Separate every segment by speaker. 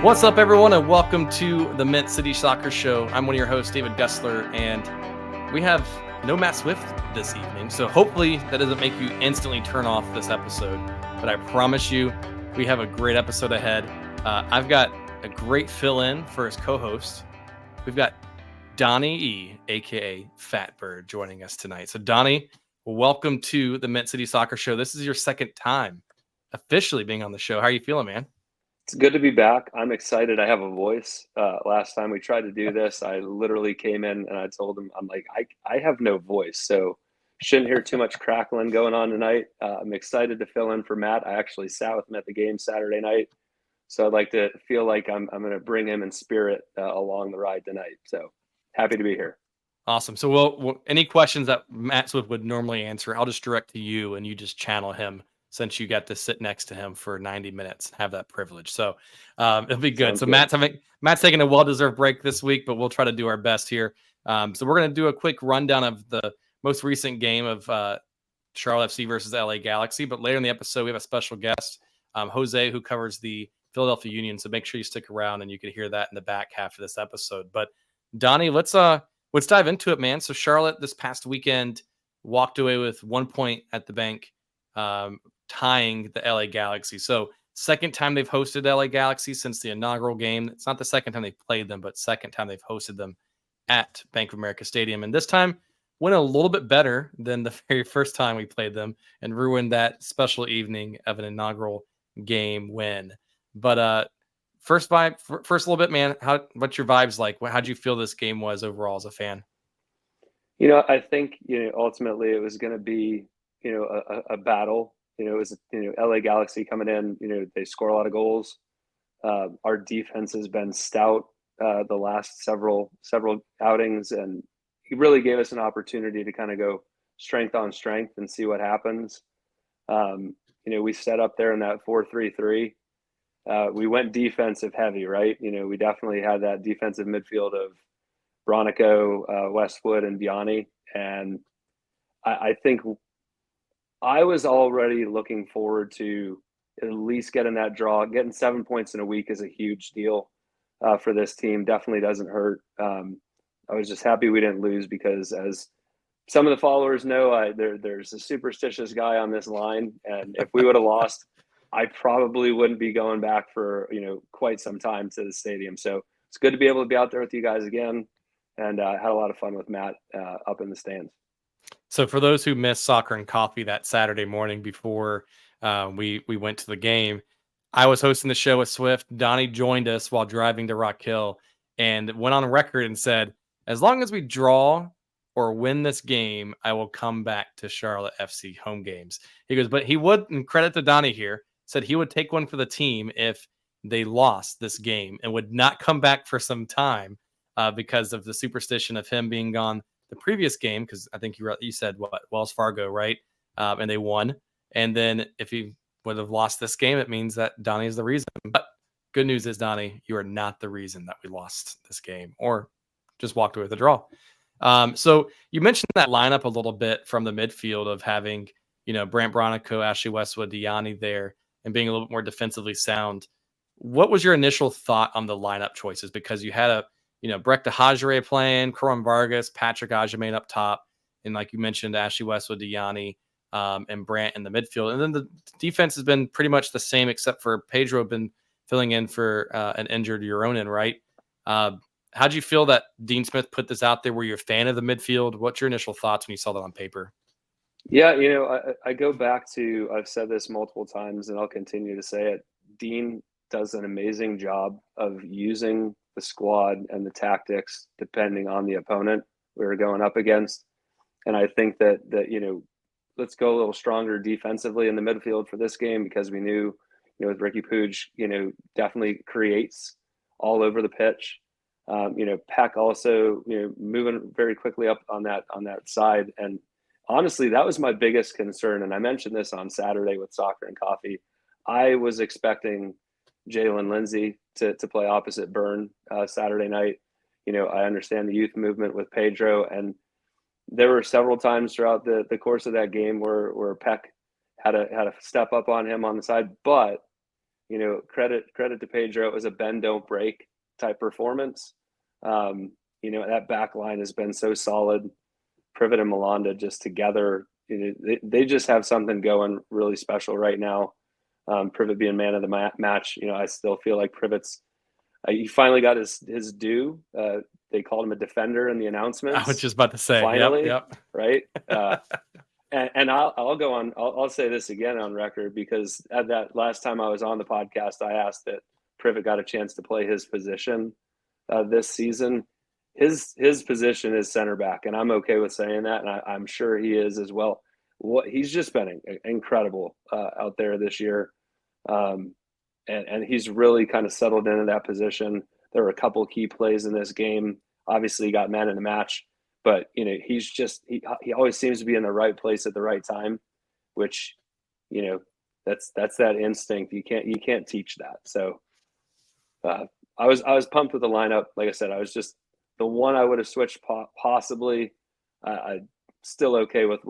Speaker 1: What's up, everyone, and welcome to the Mint City Soccer Show. I'm one of your hosts, David Gusler, and we have no Matt Swift this evening, so hopefully that doesn't make you instantly turn off this episode. But I promise you, we have a great episode ahead. I've got a great fill-in for his co-host. We've got Donny E, aka Fatbird, joining us tonight. So, Donny, welcome to the Mint City Soccer Show. This is your second time officially being on the show. How are you feeling, man?
Speaker 2: It's good to be back. I'm excited. I have a voice. Last time we tried to do this, I literally came in and I told him, I'm like, I have no voice. So shouldn't hear too much crackling going on tonight. I'm excited to fill in for Matt. I actually sat with him at the game Saturday night. So I'd like to feel like I'm going to bring him in spirit along the ride tonight. So happy to be here.
Speaker 1: Awesome. So, well, any questions that Matt Swift would normally answer, I'll just direct to you, and you just channel him since you got to sit next to him for 90 minutes and have that privilege. So, it'll be good.
Speaker 2: Sounds
Speaker 1: So,
Speaker 2: good.
Speaker 1: Matt's taking a well-deserved break this week, but we'll try to do our best here. So, we're going to do a quick rundown of the most recent game of Charlotte FC versus LA Galaxy. But later in the episode, we have a special guest, Jose, who covers the Philadelphia Union. So, make sure you stick around, and you can hear that in the back half of this episode. But Donnie, let's dive into it, man. So Charlotte this past weekend walked away with 1 point at the bank, tying the LA Galaxy. So second time they've hosted LA Galaxy since the inaugural game. It's not the second time they've played them, but second time they've hosted them at Bank of America Stadium. And this time went a little bit better than the very first time we played them and ruined that special evening of an inaugural game win. But first a little bit, man. What's your vibes like? How'd you feel this game was overall as a fan?
Speaker 2: I think, ultimately it was going to be, a battle. It was, LA Galaxy coming in, they score a lot of goals. Our defense has been stout the last several outings, and he really gave us an opportunity to kind of go strength on strength and see what happens. We set up there in that 4-3-3. We went defensive heavy, right? We definitely had that defensive midfield of Bronico, Westwood, and Biani. And I think I was already looking forward to at least getting that draw. Getting 7 points in a week is a huge deal for this team. Definitely doesn't hurt. I was just happy we didn't lose because, as some of the followers know, there's a superstitious guy on this line. And if we would have lost, I probably wouldn't be going back for, quite some time to the stadium. So it's good to be able to be out there with you guys again, and had a lot of fun with Matt up in the stands.
Speaker 1: So for those who missed Soccer and Coffee that Saturday morning before we went to the game, I was hosting the show with Swift. Donnie joined us while driving to Rock Hill and went on record and said, as long as we draw or win this game, I will come back to Charlotte FC home games. He goes, but he would, and credit to Donnie here, said he would take one for the team if they lost this game and would not come back for some time because of the superstition of him being gone the previous game. Because I think you said what, Wells Fargo, right? And they won. And then if he would have lost this game, it means that Donnie is the reason. But good news is, Donnie, you are not the reason that we lost this game or just walked away with a draw. So you mentioned that lineup a little bit from the midfield of having, Brant Bronico, Ashley Westwood, Diani there, and being a little bit more defensively sound. What was your initial thought on the lineup choices? Because you had Brecht Hajere playing, Coron Vargas, Patrick Ajamain up top, and like you mentioned, Ashley Westwood, Diani, and Brant in the midfield. And then the defense has been pretty much the same, except for Pedro been filling in for an injured Euronin, right? How'd you feel that Dean Smith put this out there? Were you a fan of the midfield? What's your initial thoughts when you saw that on paper?
Speaker 2: Yeah, I go back to, I've said this multiple times and I'll continue to say it. Dean does an amazing job of using the squad and the tactics depending on the opponent we were going up against. And I think that let's go a little stronger defensively in the midfield for this game, because we knew, with Ricky Puig, definitely creates all over the pitch. Peck also, moving very quickly up on that side. And honestly, that was my biggest concern. And I mentioned this on Saturday with Soccer and Coffee. I was expecting Jalen Lindsay to play opposite Byrne Saturday night. I understand the youth movement with Pedro, and there were several times throughout the course of that game where Peck had a step up on him on the side. But credit to Pedro. It was a bend don't break type performance. That back line has been so solid. Privet and Malanda just together, they just have something going really special right now. Privet being man of the match, I still feel like Privet's he finally got his due. They called him a defender in the announcements.
Speaker 1: I was just about to say,
Speaker 2: finally,
Speaker 1: yep.
Speaker 2: Right? And I'll go on. I'll say this again on record, because at that last time I was on the podcast, I asked that Privet got a chance to play his position this season. His position is center back, and I'm okay with saying that, and I'm sure he is as well. He's just been incredible out there this year. And he's really kind of settled into that position. There were a couple of key plays in this game. Obviously, he got man in the match, but he's just he always seems to be in the right place at the right time, which that's that instinct. You can't teach that. So I was pumped with the lineup. Like I said, I was just the one I would have switched possibly. I still okay with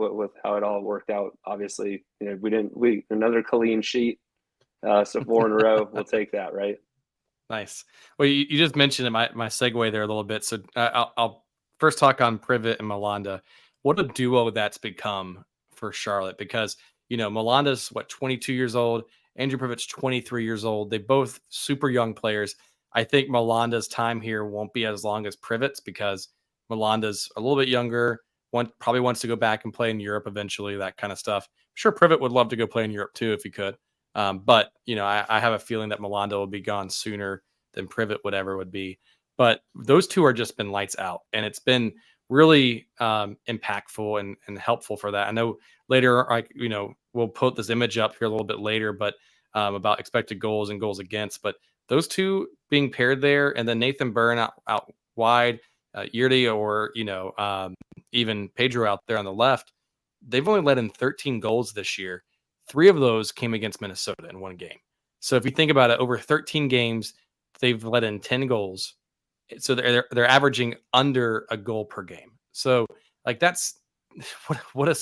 Speaker 2: how it all worked out. Obviously, we another clean sheet. So 4 in a row, we'll take that, right?
Speaker 1: Nice. Well, you just mentioned my segue there a little bit. So I'll first talk on Privet and Malanda. What a duo that's become for Charlotte, because, Malanda's 22 years old. Andrew Privet's 23 years old. They both super young players. I think Malanda's time here won't be as long as Privet's, because Malanda's a little bit younger. Probably wants to go back and play in Europe eventually, that kind of stuff. I'm sure Privet would love to go play in Europe too if he could. But I have a feeling that Malanda will be gone sooner than Privet would be. But those two are just been lights out, and it's been really impactful and helpful for that. I know later, we'll put this image up here a little bit later, but about expected goals and goals against. But those two being paired there, and then Nathan Byrne out wide, Yurdi or even Pedro out there on the left, they've only let in 13 goals this year. 3 of those came against Minnesota in one game. So if you think about it, over 13 games, they've let in 10 goals. So they're averaging under a goal per game. So that's what a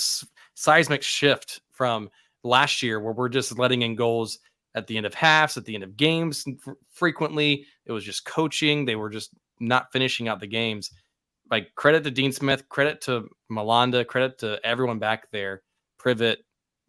Speaker 1: seismic shift from last year, where we're just letting in goals at the end of halves, at the end of games frequently. It was just coaching. They were just not finishing out the games. Credit to Dean Smith, credit to Malanda, credit to everyone back there, Privet,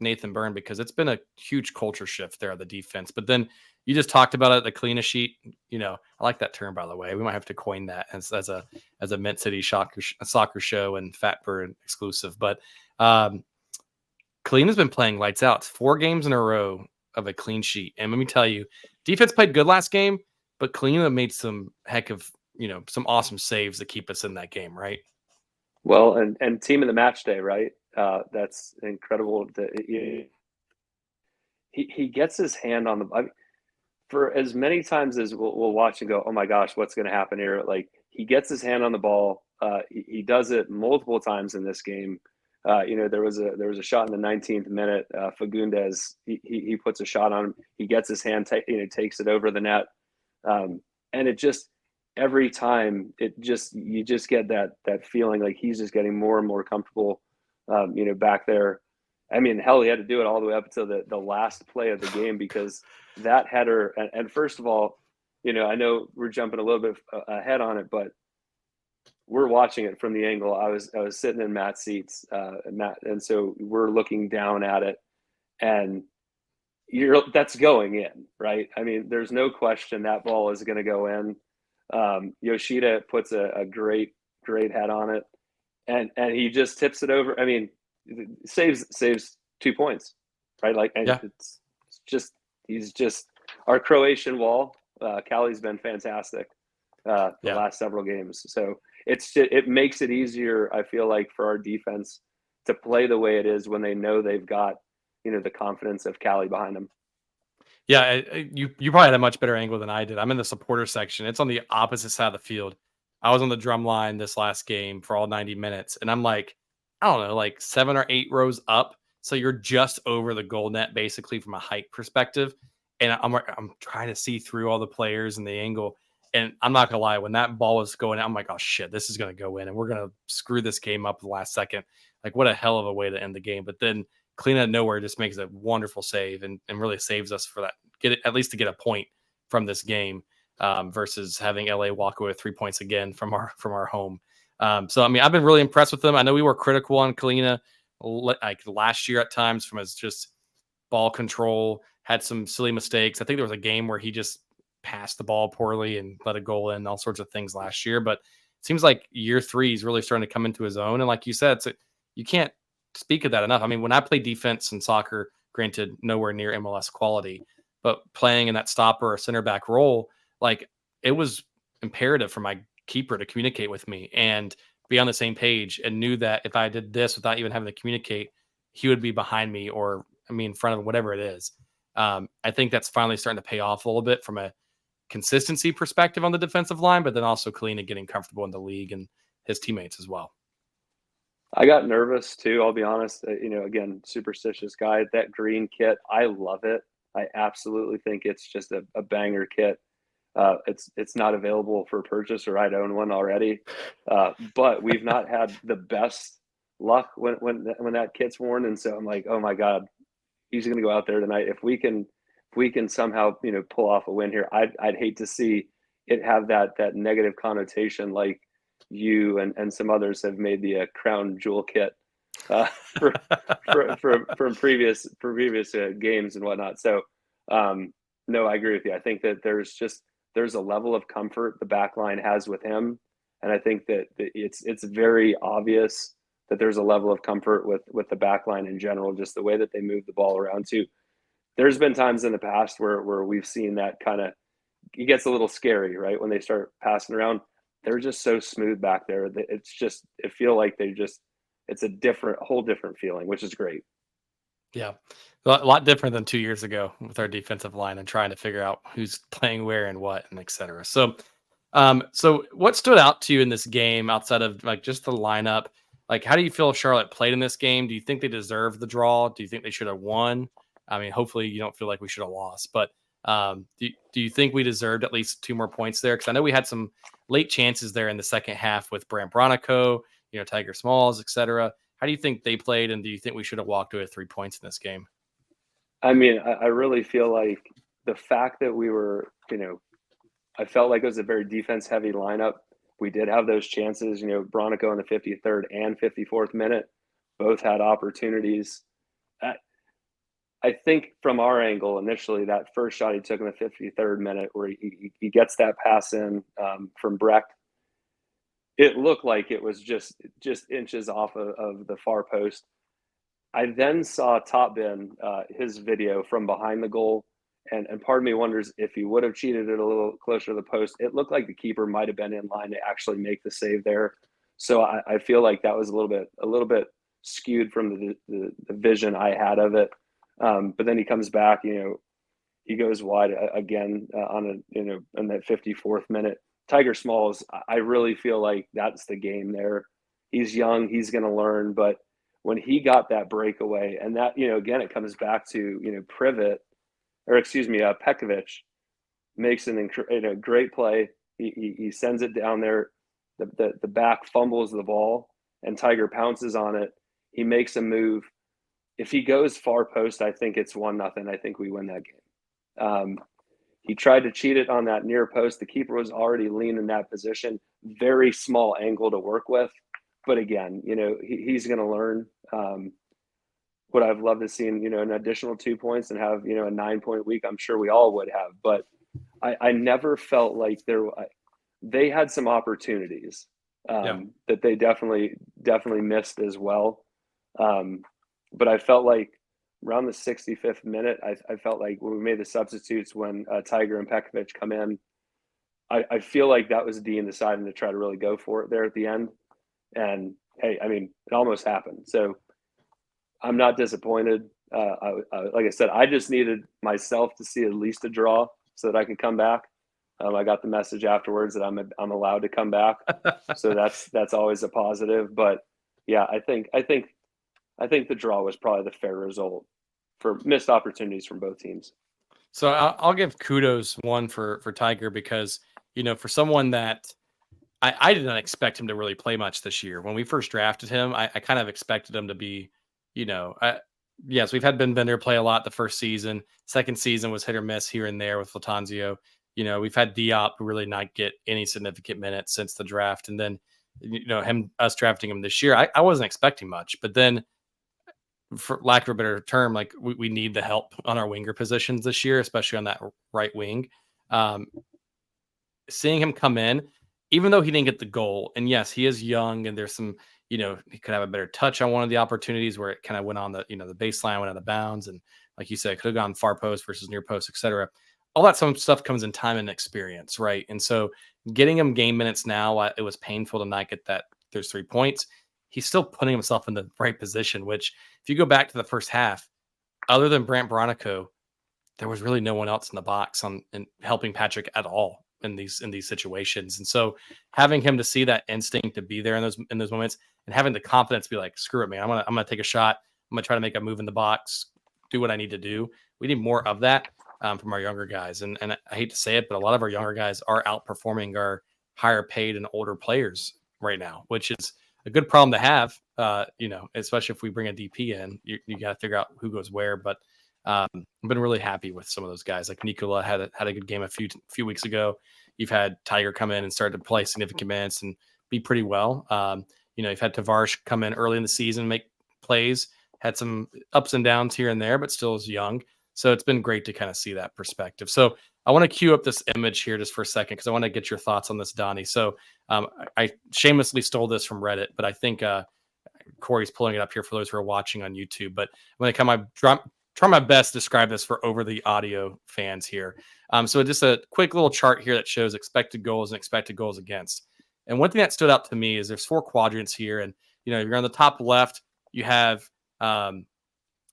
Speaker 1: Nathan Byrne, because it's been a huge culture shift there on the defense. But then you just talked about it, the Kahlina sheet. I like that term, by the way. We might have to coin that as a Mint City soccer show and Fatbird exclusive. But Kahlina's been playing lights out. It's 4 games in a row of a clean sheet. And let me tell you, defense played good last game, but Kahlina made some heck of, some awesome saves to keep us in that game, right?
Speaker 2: Well, and team of the match day, right? That's incredible. He gets his hand on the. For as many times as we'll watch and go, oh my gosh, what's going to happen here? He gets his hand on the ball. He does it multiple times in this game. There was a shot in the 19th minute. Fagundes, he puts a shot on him. He gets his hand, takes it over the net, and it just every time you just get that feeling like he's just getting more and more comfortable. Back there. I mean, hell, he had to do it all the way up until the last play of the game, because that header. And first of all, I know we're jumping a little bit ahead on it, but we're watching it from the angle. I was sitting in Matt's seats, and so we're looking down at it, and that's going in, right? I mean, there's no question that ball is going to go in. Yoshida puts a great head on it. And he just tips it over. I mean, saves 2 points, right? It's just he's just our Croatian wall. Cali's been fantastic the last several games. So it makes it easier, I feel like, for our defense to play the way it is when they know they've got the confidence of Cali behind them.
Speaker 1: Yeah, you probably had a much better angle than I did. I'm in the supporter section. It's on the opposite side of the field. I was on the drum line this last game for all 90 minutes, and I'm I don't know, 7 or 8 rows up. So you're just over the goal net, basically, from a height perspective. And I'm trying to see through all the players and the angle. And I'm not going to lie, when that ball was going out, I'm like, oh, shit, this is going to go in, and we're going to screw this game up at the last second. What a hell of a way to end the game. But then Kahlina out of nowhere just makes a wonderful save and really saves us for that get it, at least to get a point from this game, versus having LA walk away with 3 points again from our home. So I mean, I've been really impressed with them. I know we were critical on Kahlina like last year at times from his just ball control, had some silly mistakes. I think there was a game where he just passed the ball poorly and let a goal in, all sorts of things last year. But it seems like year 3 is really starting to come into his own. And like you said, you can't speak of that enough. I mean, when I play defense in soccer, granted, nowhere near MLS quality, but playing in that stopper or center back role, like it was imperative for my keeper to communicate with me and be on the same page, and knew that if I did this without even having to communicate, he would be behind me, or I mean, in front of whatever it is. I think that's finally starting to pay off a little bit from a consistency perspective on the defensive line, but then also Kahlina getting comfortable in the league and his teammates as well.
Speaker 2: I got nervous too. I'll be honest. Again, superstitious guy. That green kit, I love it. I absolutely think it's just a banger kit. It's not available for purchase, or I'd own one already. But we've not had the best luck when that kit's worn, and so I'm like, oh my god, he's going to go out there tonight. If we can somehow pull off a win here, I'd hate to see it have that negative connotation like you and some others have made the crown jewel kit for from previous games and whatnot. So no, I agree with you. I think that there's a level of comfort the back line has with him, and I think that it's very obvious that there's a level of comfort with the back line in general, just the way that they move the ball around too. There's been times in the past where we've seen that kind of, it gets a little scary, right? When they start passing around, they're just so smooth back there. It feel like it's a whole different feeling, which is great.
Speaker 1: Yeah. A lot different than 2 years ago with our defensive line and trying to figure out who's playing where and what and et cetera. So what stood out to you in this game outside of like just the lineup? Like, how do you feel Charlotte played in this game? Do you think they deserved the draw? Do you think they should have won? I mean, hopefully you don't feel like we should have lost, but do you think we deserved at least 2 more points there? Because I know we had some late chances there in the second half with Brant Bronico, Tiger Smalls, et cetera. How do you think they played, and do you think we should have walked away with 3 points in this game?
Speaker 2: I mean, I really feel like the fact that we were, I felt like it was a very defense-heavy lineup. We did have those chances, Bronico in the 53rd and 54th minute, both had opportunities. I think from our angle initially, that first shot he took in the 53rd minute where he gets that pass in from Brecht, it looked like it was just inches off of the far post. I then saw Top Bin, his video from behind the goal, and part of me wonders if he would have cheated it a little closer to the post. It looked like the keeper might have been in line to actually make the save there. So I feel like that was a little bit skewed from the vision I had of it. But then he comes back, he goes wide again in that 54th minute. Tiger Smalls, I really feel like that's the game there. He's young, he's going to learn, but when he got that breakaway, and that, again, it comes back to, Pekovic makes a great play. He sends it down there. The back fumbles the ball, and Tiger pounces on it. He makes a move. If he goes far post, I think it's 1-0. I think we win that game. He tried to cheat it on that near post. The keeper was already lean in that position. Very small angle to work with. But again, he's going to learn. Would I've loved to see an additional 2 points and have, a 9-point week? I'm sure we all would have. But I never felt like they had some opportunities that they definitely missed as well. But I felt like around the 65th minute, I felt like when we made the substitutes, when Tiger and Pekovic come in, I feel like that was Dean deciding to try to really go for it there at the end. And hey, I mean, it almost happened. So I'm not disappointed. Like I said, I just needed myself to see at least a draw so that I could come back. I got the message afterwards that I'm allowed to come back, so that's always a positive. But yeah, I think the draw was probably the fair result for missed opportunities from both teams.
Speaker 1: So I'll give kudos one for Tiger because for someone that I did not expect him to really play much this year. When we first drafted him, I kind of expected him to be, yes, we've had Ben Bender play a lot the first season. Second season was hit or miss here and there with Latanzio. We've had Diop really not get any significant minutes since the draft. And then, us drafting him this year, I wasn't expecting much. But then, for lack of a better term, like we need the help on our winger positions this year, especially on that right wing. Um, Seeing him come in, even though he didn't get the goal, and yes, he is young, and there's some, he could have a better touch on one of the opportunities where it kind of went on the baseline, went out of bounds, and like you said, it could have gone far post versus near post, etc. All that some stuff comes in time and experience, right? And so getting him game minutes now, it was painful to not get that. There's 3 points. He's still putting himself in the right position. Which, if you go back to the first half, other than Brant Bronico, there was really no one else in the box on and helping Patrick at all in these situations. And so having him to see that instinct to be there in those moments and having the confidence to be like, screw it, man, I'm gonna take a shot. I'm gonna try to make a move in the box, do what I need to do. We need more of that from our younger guys. And I hate to say it, but a lot of our younger guys are outperforming our higher paid and older players right now, which is a good problem to have. Especially if we bring a DP in, you got to figure out who goes where. But I've been really happy with some of those guys. Like Nikola had a good game a few weeks ago. You've had Tiger come in and start to play significant minutes and be pretty well. You've had Tavares come in early in the season, make plays, had some ups and downs here and there, but still is young. So it's been great to kind of see that perspective. So I want to cue up this image here just for a second because I want to get your thoughts on this, Donnie. So I shamelessly stole this from Reddit, but I think Corey's pulling it up here for those who are watching on YouTube. But when I try my best to describe this for over the audio fans here. So just a quick little chart here that shows expected goals and expected goals against. And one thing that stood out to me is there's 4 quadrants here. And, you're on the top left, you have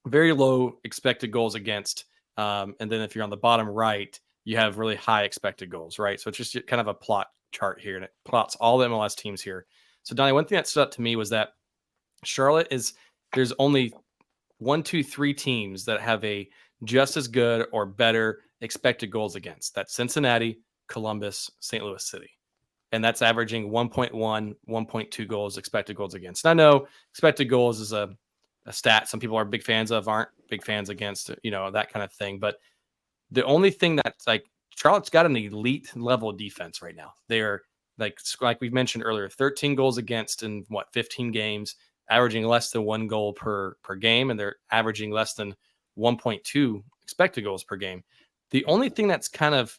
Speaker 1: very low expected goals against. And then if you're on the bottom right, you have really high expected goals, right? So it's just kind of a plot chart here, and it plots all the MLS teams here. So, Donnie, one thing that stood out to me was that there's only 1, 2, 3 teams that have a just as good or better expected goals against. That's Cincinnati, Columbus, St. Louis City. And that's averaging 1.1, 1.2 goals, expected goals against. And I know expected goals is a stat some people are big fans of, aren't big fans against, that kind of thing. But the only thing that's like Charlotte's got an elite level of defense right now. They're like we mentioned earlier, 13 goals against in 15 games, averaging less than 1 goal per game, and they're averaging less than 1.2 expected goals per game. The only thing that's kind of,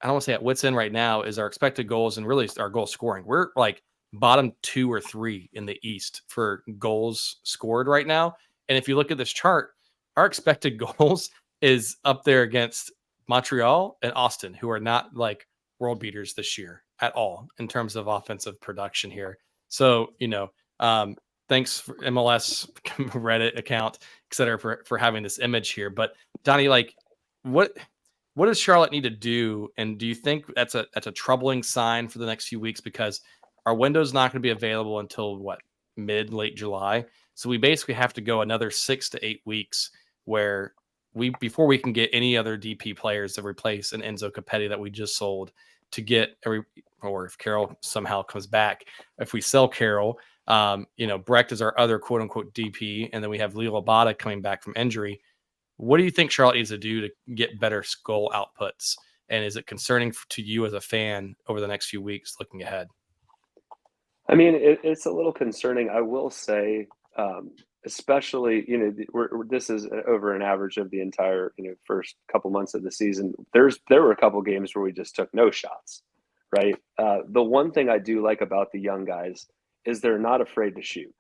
Speaker 1: I don't want to say at wits end right now, is our expected goals and really our goal scoring. We're like bottom 2 or 3 in the East for goals scored right now. And if you look at this chart, our expected goals is up there against Montreal and Austin, who are not like world beaters this year at all in terms of offensive production here. So, thanks for MLS Reddit account, et cetera, for having this image here. But Donnie, like, what does Charlotte need to do? And do you think that's a troubling sign for the next few weeks? Because our window's not going to be available until late July. So we basically have to go another 6 to 8 weeks where before we can get any other DP players to replace an Enzo Capetti that we just sold to get or if Carroll somehow comes back, if we sell Carroll, Brecht is our other quote unquote DP. And then we have Leo Labata coming back from injury. What do you think Charlotte needs to do to get better goal outputs? And is it concerning to you as a fan over the next few weeks looking ahead?
Speaker 2: I mean, it's a little concerning. I will say, especially, this is over an average of the entire, first couple months of the season. There were a couple games where we just took no shots, right? The one thing I do like about the young guys is they're not afraid to shoot.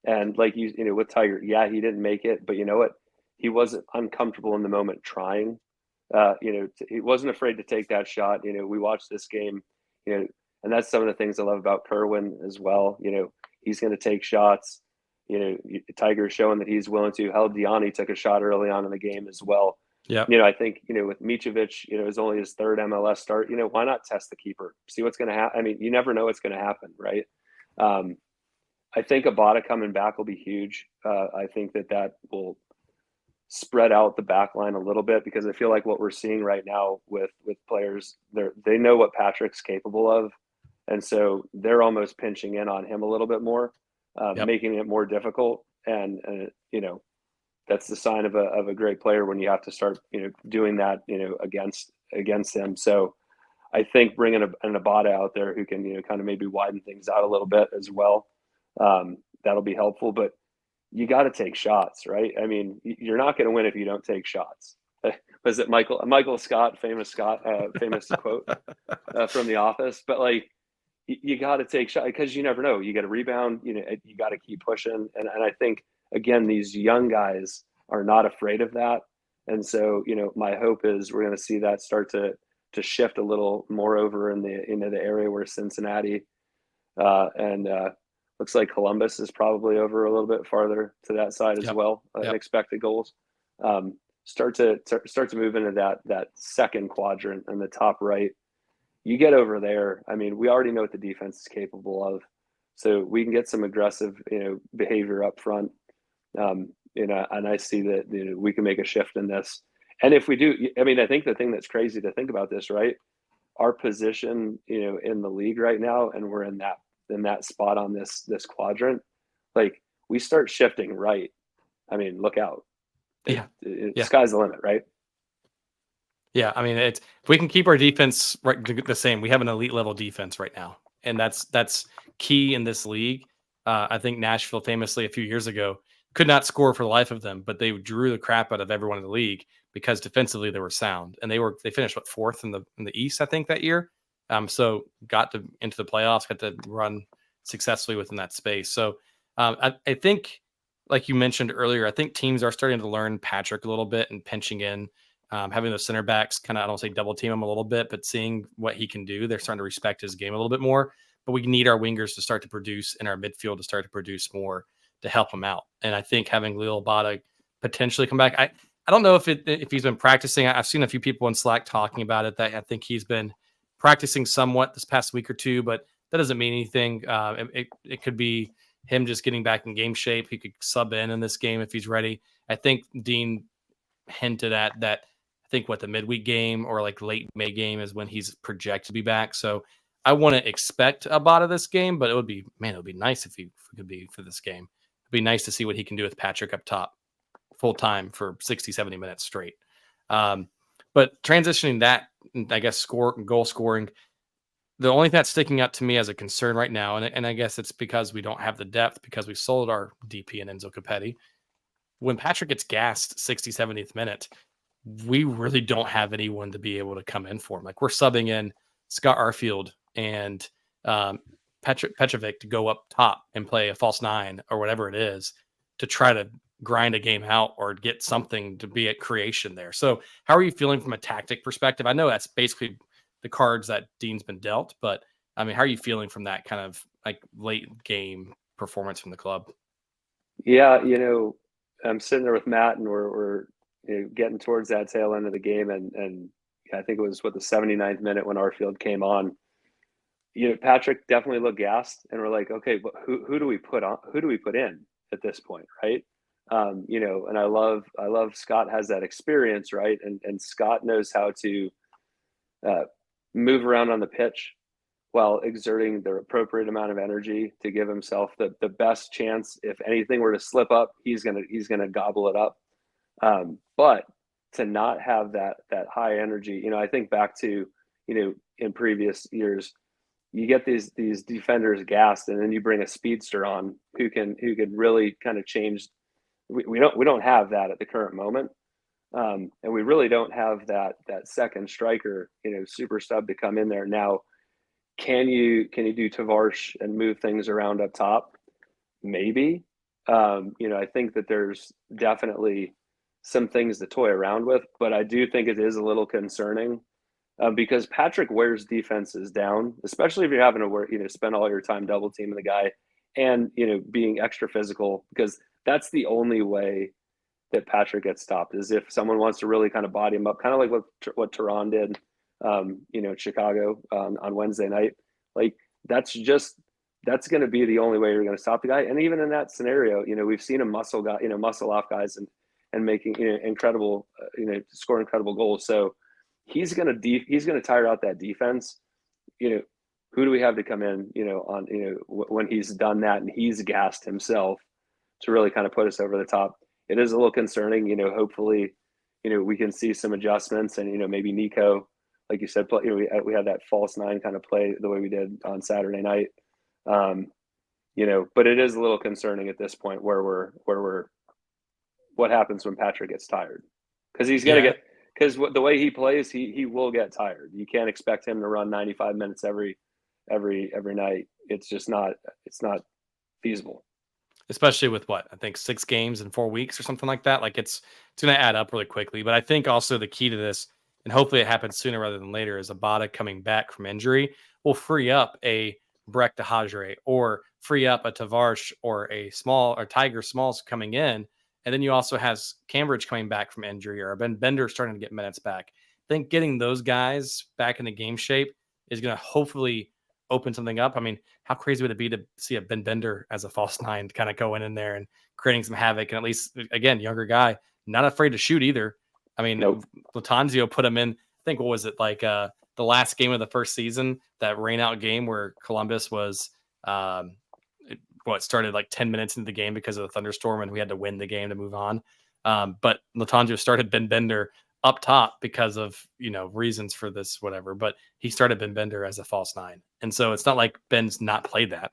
Speaker 2: And like with Tiger, yeah, he didn't make it, but you know what? He wasn't uncomfortable in the moment trying. He wasn't afraid to take that shot. We watched this game, and that's some of the things I love about Kerwin as well. He's going to take shots. Tiger's showing that he's willing to. Hell, Diani took a shot early on in the game as well.
Speaker 1: Yeah.
Speaker 2: I think, with Mitrovic, it's only his 3rd MLS start. Why not test the keeper? See what's going to happen. I mean, you never know what's going to happen, right? I think Abada coming back will be huge. I think that will spread out the back line a little bit, because I feel like what we're seeing right now with players, they know what Patrick's capable of. And so they're almost pinching in on him a little bit more, making it more difficult. And that's the sign of a great player when you have to start, doing that, against him. So I think bringing an Abada out there who can, kind of maybe widen things out a little bit as well, that'll be helpful. But you got to take shots, right? I mean, you're not going to win if you don't take shots. Was it Michael Scott, famous quote from The Office? But like, you got to take shots because you never know. You got to rebound. You got to keep pushing. And I think again, these young guys are not afraid of that. And so, my hope is we're going to see that start to shift a little more over in the area where Cincinnati and looks like Columbus is probably over a little bit farther to that side as well.
Speaker 1: Yep.
Speaker 2: Expected goals start to move into that second quadrant in the top right. You get over there. I mean, we already know what the defense is capable of, so we can get some aggressive, behavior up front. And I see that we can make a shift in this. And if we do, I mean, I think the thing that's crazy to think about this, right? Our position, in the league right now, and we're in that spot on this quadrant. Like, we start shifting right. I mean, look out. Sky's the limit, right?
Speaker 1: Yeah, I mean, if we can keep our defense the same, we have an elite level defense right now, and that's key in this league. I think Nashville famously a few years ago could not score for the life of them, but they drew the crap out of everyone in the league because defensively they were sound, and they finished fourth in the East, I think, that year. So got into the playoffs, got to run successfully within that space. So I think, like you mentioned earlier, I think teams are starting to learn Patrick a little bit and pinching in. Having those center backs kind of, I don't say double team him a little bit, but seeing what he can do, they're starting to respect his game a little bit more. But we need our wingers to start to produce and our midfield to start to produce more to help him out. And I think having Lil Bada potentially come back, I don't know if he's been practicing. I've seen a few people in Slack talking about it. That I think he's been practicing somewhat this past week or two, but that doesn't mean anything. It could be him just getting back in game shape. He could sub in this game if he's ready. I think Dean hinted at that. I think the midweek game or like late May game is when he's projected to be back. So I want to expect a bot of this game, but it would be nice if he could be for this game. It'd be nice to see what he can do with Patrick up top full time for 60, 70 minutes straight. But transitioning that, I guess, goal scoring, the only thing that's sticking out to me as a concern right now, and I guess it's because we don't have the depth because we sold our DP and Enzo Capetti. When Patrick gets gassed 60, 70th minute, we really don't have anyone to be able to come in for him. Like, we're subbing in Scott Arfield and Petrovic to go up top and play a false nine or whatever it is to try to grind a game out or get something to be at creation there. So how are you feeling from a tactic perspective? I know that's basically the cards that Dean's been dealt, but I mean, how are you feeling from that kind of like late game performance from the club?
Speaker 2: Yeah, I'm sitting there with Matt, and we're getting towards that tail end of the game, and I think it was the 79th minute when Arfield came on. Patrick definitely looked gassed, and we're like, okay, but who do we put on? Who do we put in at this point, right? And I love Scott has that experience, right? And Scott knows how to move around on the pitch while exerting the appropriate amount of energy to give himself the best chance. If anything were to slip up, he's gonna gobble it up. But to not have that high energy, I think back to, in previous years, you get these defenders gassed, and then you bring a speedster on who can really kind of change. We don't have that at the current moment, and we really don't have that second striker, super sub to come in there now. Can you do Tavares and move things around up top? Maybe. I think that there's definitely some things to toy around with, but I do think it is a little concerning because Patrick wears defenses down, especially if you're having to work, spend all your time double teaming the guy and, being extra physical, because that's the only way that Patrick gets stopped is if someone wants to really kind of body him up, kind of like what Tehran did, Chicago on Wednesday night. Like, that's going to be the only way you're going to stop the guy. And even in that scenario, we've seen him muscle off guys and making incredible, score incredible goals. So he's going to tire out that defense. Who do we have to come in, when he's done that and he's gassed himself to really kind of put us over the top? it is a little concerning. Hopefully, we can see some adjustments, and maybe Nico, like you said, we had that false nine kind of play the way we did on Saturday night. But it is a little concerning at this point what happens when Patrick gets tired, because he's gonna
Speaker 1: Yeah.
Speaker 2: because the way he plays, he will get tired. You can't expect him to run 95 minutes every night. It's not feasible.
Speaker 1: Especially with what I think 6 games in 4 weeks or something like that. Like it's going to add up really quickly. But I think also the key to this, and hopefully it happens sooner rather than later, is Abada coming back from injury will free up a Breck de Hajre or free up a Tavares or a small or Tiger Smalls coming in. And then you also have Cambridge coming back from injury or Ben Bender starting to get minutes back. I think getting those guys back into game shape is going to hopefully open something up. I mean, how crazy would it be to see a Ben Bender as a false nine kind of going in there and creating some havoc? And at least, again, younger guy, not afraid to shoot either. I mean,
Speaker 2: Nope.
Speaker 1: Latanzio put him in, I think, what was it, like the last game of the first season, that rain out game where Columbus was, it started like 10 minutes into the game because of the thunderstorm and we had to win the game to move on. But Latanzio started Ben Bender up top because of, reasons for this, whatever, but he started Ben Bender as a false nine. And so it's not like Ben's not played that,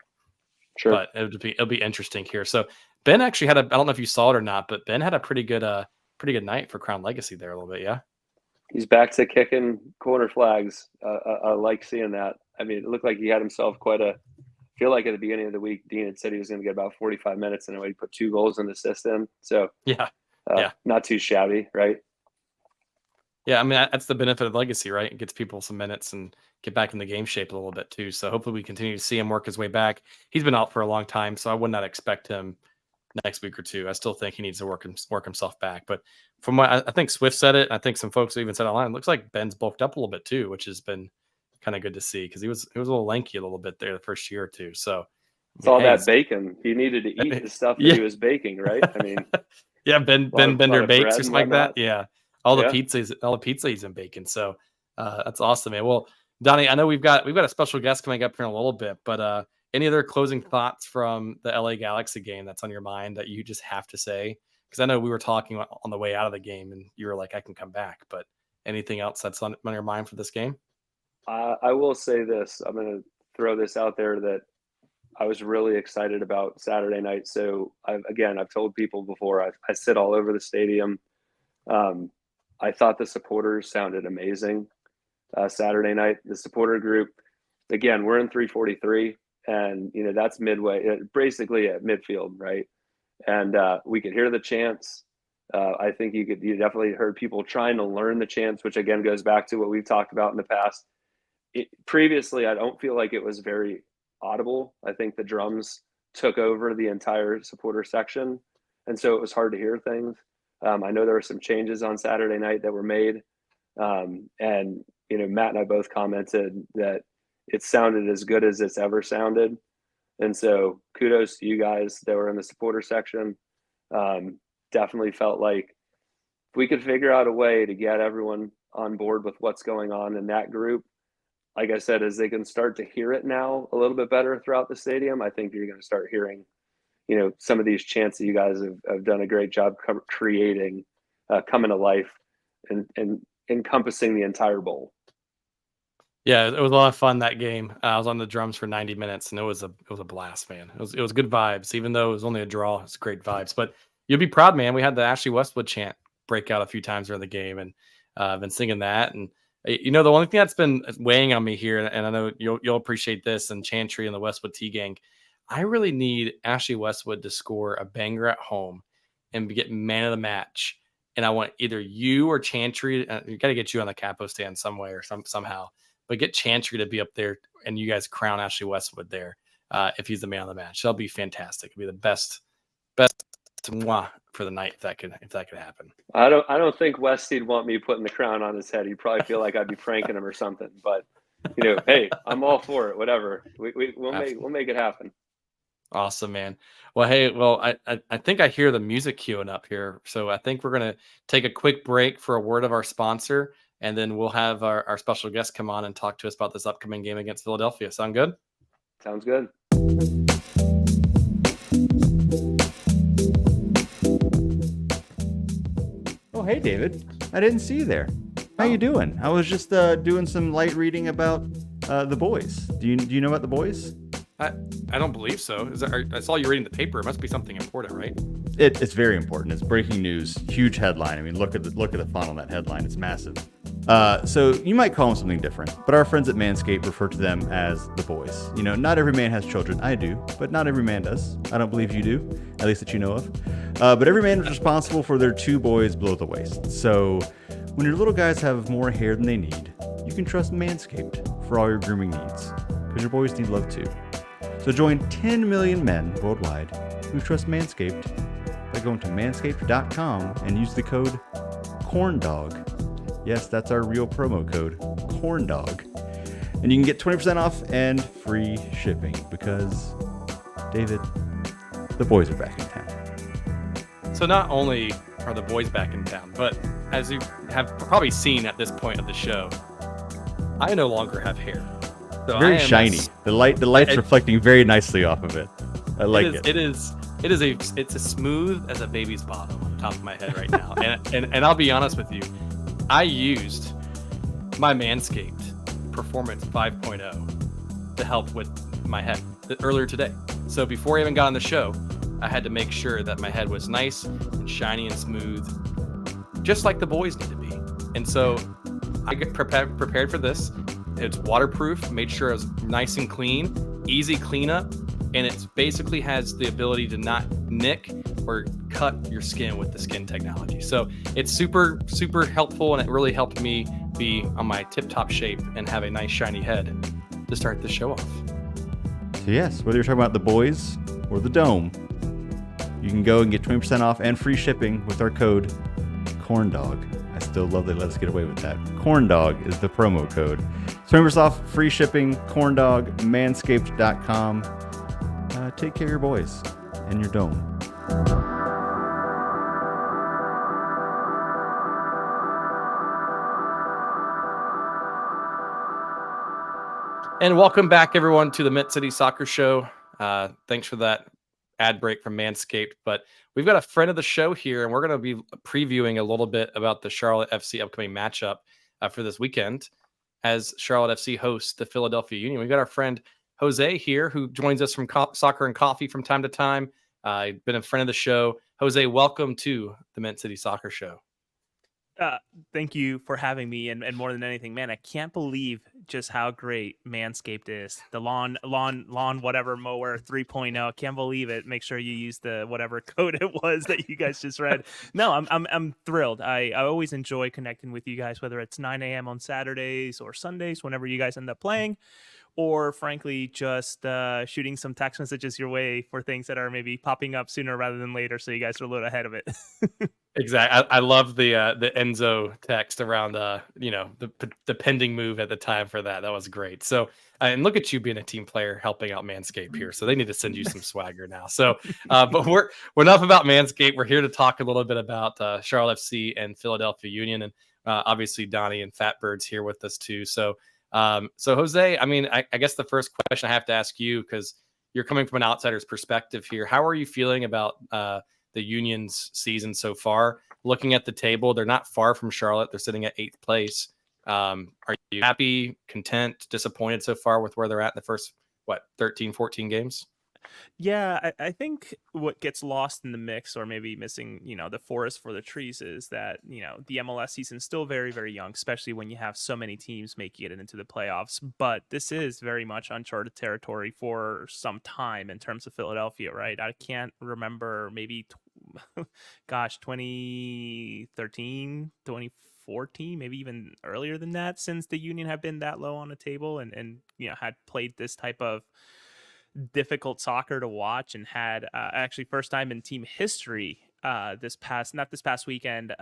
Speaker 2: Sure.
Speaker 1: but it'll be interesting here. So Ben actually had I don't know if you saw it or not, but Ben had a pretty good night for Crown Legacy there a little bit. Yeah.
Speaker 2: He's back to kicking corner flags. I like seeing that. I mean, it looked like he had himself I feel like at the beginning of the week, Dean had said he was going to get about 45 minutes, and he put 2 goals and assist in. So
Speaker 1: yeah.
Speaker 2: Not too shabby, right?
Speaker 1: Yeah, I mean, that's the benefit of Legacy, right? It gets people some minutes and get back in the game shape a little bit too. So hopefully we continue to see him work his way back. He's been out for a long time, so I would not expect him next week or two. I still think he needs to work himself back. But from what I think Swift said it, I think some folks even said online, it looks like Ben's bulked up a little bit too, which has been kind of good to see because he was a little lanky a little bit there the first year or two. So
Speaker 2: it's all that bacon. He needed to eat the stuff that he was baking, right? I mean,
Speaker 1: yeah, Ben Bender bakes or something like that. Yeah. All the pizza he's been baking. So that's awesome, man. Well, Donnie, I know we've got a special guest coming up here in a little bit, but any other closing thoughts from the LA Galaxy game that's on your mind that you just have to say? Because I know we were talking on the way out of the game, and you were like, "I can come back." But anything else that's on your mind for this game?
Speaker 2: I will say this. I'm going to throw this out there that I was really excited about Saturday night. So I've told people before, I sit all over the stadium. I thought the supporters sounded amazing Saturday night. The supporter group, again, we're in 343, and that's midway, basically at midfield, right? And we could hear the chants. I think you definitely heard people trying to learn the chants, which again goes back to what we've talked about in the past. Previously, I don't feel like it was very audible. I think the drums took over the entire supporter section, and so it was hard to hear things. I know there were some changes on Saturday night that were made. And, Matt and I both commented that it sounded as good as it's ever sounded. And so kudos to you guys that were in the supporter section. Definitely felt like if we could figure out a way to get everyone on board with what's going on in that group, like I said, as they can start to hear it now a little bit better throughout the stadium, I think you're going to start hearing some of these chants that you guys have done a great job creating, coming to life and encompassing the entire bowl.
Speaker 1: Yeah, it was a lot of fun that game. I was on the drums for 90 minutes, and it was a blast, man. It was good vibes, even though it was only a draw. It's great vibes. But you'll be proud, man. We had the Ashley Westwood chant break out a few times during the game, and I've been singing that. And the only thing that's been weighing on me here, and I know you'll appreciate this, and Chantry and the Westwood Tea Gang, I really need Ashley Westwood to score a banger at home and get man of the match. And I want either you or Chantry. You got to get you on the capo stand some way or somehow. But get Chantry to be up there, and you guys crown Ashley Westwood there if he's the man of the match. That'll be fantastic. It'll be the best for the night if that could happen.
Speaker 2: I don't think Westie'd want me putting the crown on his head. He'd probably feel like I'd be pranking him or something. But hey, I'm all for it. Whatever. We'll make it happen.
Speaker 1: Awesome, man. Well, hey, I think I hear the music queuing up here. So I think we're going to take a quick break for a word of our sponsor, and then we'll have our special guest come on and talk to us about this upcoming game against Philadelphia. Sound good?
Speaker 2: Sounds good.
Speaker 3: hey, David. I didn't see you there. How you doing? I was just doing some light reading about The Boys. Do you know about The Boys?
Speaker 1: I don't believe so. I saw you reading the paper. It must be something important, right?
Speaker 3: It's very important. It's breaking news. Huge headline. I mean, look at the font on that headline. It's massive. So you might call them something different, but our friends at Manscaped refer to them as the boys. You know, not every man has children. I do, but not every man does. I don't believe you do, at least that you know of. But every man is responsible for their 2 boys below the waist. So when your little guys have more hair than they need, you can trust Manscaped for all your grooming needs, because your boys need love too. So join 10 million men worldwide who trust Manscaped by going to manscaped.com and use the code CORNDOG. Yes, that's our real promo code, CORNDOG. And you can get 20% off and free shipping because, David, the boys are back in town.
Speaker 1: So not only are the boys back in town, but as you have probably seen at this point of the show, I no longer have hair. So
Speaker 3: Very shiny. The light's reflecting very nicely off of it. I like it.
Speaker 1: It's as smooth as a baby's bottom on the top of my head right now. and I'll be honest with you, I used my Manscaped Performance 5.0 to help with my head earlier today. So before I even got on the show, I had to make sure that my head was nice and shiny and smooth, just like the boys need to be. And so I get prepared for this. It's waterproof, made sure it was nice and clean, easy cleanup, and it basically has the ability to not nick or cut your skin with the skin technology. So it's super, super helpful, and it really helped me be on my tip-top shape and have a nice shiny head to start the show off.
Speaker 3: So yes, whether you're talking about the boys or the dome, you can go and get 20% off and free shipping with our code CORNDOG. I still love they let us get away with that. CORNDOG is the promo code. 20% off, free shipping, CORNDOG, manscaped.com. Take care of your boys and your dome.
Speaker 1: And welcome back, everyone, to the Mint City Soccer Show. Thanks for that ad break from Manscaped. But we've got a friend of the show here, and we're going to be previewing a little bit about the Charlotte FC upcoming matchup for this weekend as Charlotte FC hosts the Philadelphia Union. We've got our friend Jose here, who joins us from Soccer and Coffee from time to time. Been a friend of the show. Jose, welcome to the Mint City Soccer Show.
Speaker 4: Thank you for having me, and more than anything, man, I can't believe just how great Manscaped is. The lawn whatever mower 3.0. Can't believe it. Make sure you use the whatever code it was that you guys just read. No, I'm thrilled. I always enjoy connecting with you guys, whether it's 9 a.m. on Saturdays or Sundays, whenever you guys end up playing, or frankly, just shooting some text messages your way for things that are maybe popping up sooner rather than later, so you guys are a little ahead of it.
Speaker 1: Exactly. I love the Enzo text around the pending move at the time for that. That was great. So and look at you being a team player helping out Manscaped here. So they need to send you some swagger now. So but we're enough about Manscaped. We're here to talk a little bit about Charlotte FC and Philadelphia Union, and obviously Donny and Fatbird's here with us too. So Jose, I mean, I guess the first question I have to ask you, because you're coming from an outsider's perspective here, how are you feeling about the Union's season so far? Looking at the table, they're not far from Charlotte. They're sitting at 8th place. Are you happy, content, disappointed so far with where they're at in the first, 13, 14 games?
Speaker 4: Yeah, I think what gets lost in the mix, or maybe missing, the forest for the trees, is that, the MLS season is still very, very young, especially when you have so many teams making it into the playoffs. But this is very much uncharted territory for some time in terms of Philadelphia, right? I can't remember, maybe, 2013, 2014, maybe even earlier than that, since the Union have been that low on the table and had played this type of difficult soccer to watch, and had actually first time in team history not this past weekend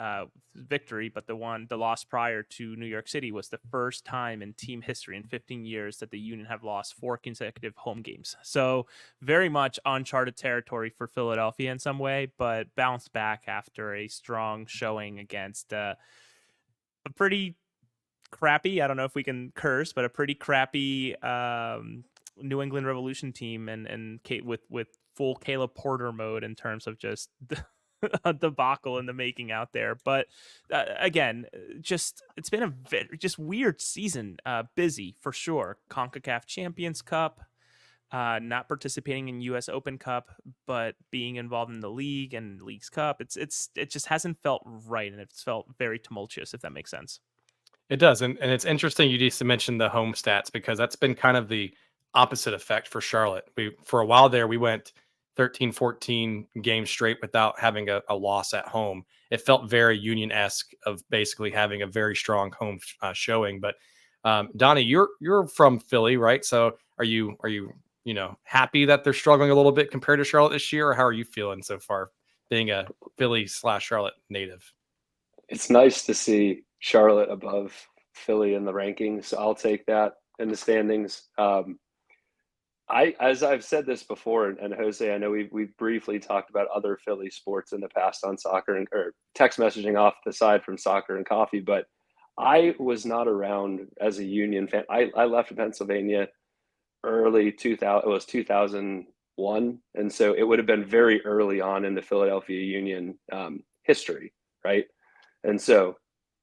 Speaker 4: victory, but the loss prior to New York City was the first time in team history in 15 years that the Union have lost 4 consecutive home games. So very much uncharted territory for Philadelphia in some way, but bounced back after a strong showing against a pretty crappy, I don't know if we can curse, but a pretty crappy New England Revolution team, and with full Caleb Porter mode in terms of just a debacle in the making out there. But again, it's been a just weird season. Busy for sure. CONCACAF Champions Cup. Not participating in U.S. Open Cup, but being involved in the league and Leagues Cup. It just hasn't felt right, and it's felt very tumultuous, if that makes sense.
Speaker 1: It does, and it's interesting you just mentioned the home stats because that's been kind of the opposite effect for Charlotte. For a while there, we went 13, 14 games straight without having a loss at home. It felt very Union-esque of basically having a very strong home showing. But Donnie, you're from Philly, right? So are you happy that they're struggling a little bit compared to Charlotte this year, or how are you feeling so far, being a Philly/Charlotte native?
Speaker 2: It's nice to see Charlotte above Philly in the rankings. I'll take that in the standings. As I've said this before, and Jose, I know we've briefly talked about other Philly sports in the past on soccer or text messaging off the side from soccer and coffee, but I was not around as a Union fan. I left Pennsylvania early 2000. It was 2001, and so it would have been very early on in the Philadelphia Union history, right? And so,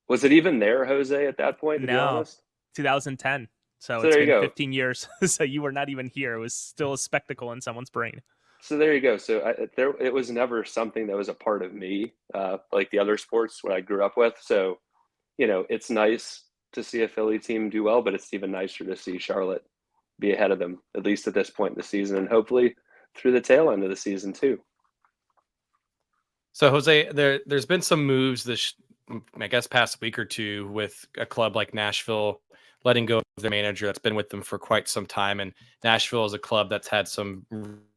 Speaker 2: was it even there, Jose, at that point? To be honest,
Speaker 4: 2010. So
Speaker 2: it's
Speaker 4: been
Speaker 2: go.
Speaker 4: 15 years. So you were not even here. It was still a spectacle in someone's brain.
Speaker 2: So there you go. So it was never something that was a part of me, like the other sports what I grew up with. So, it's nice to see a Philly team do well, but it's even nicer to see Charlotte be ahead of them, at least at this point in the season, and hopefully through the tail end of the season too.
Speaker 1: So Jose, there's been some moves this, I guess, past week or two with a club like Nashville letting go of their manager that's been with them for quite some time. And Nashville is a club that's had some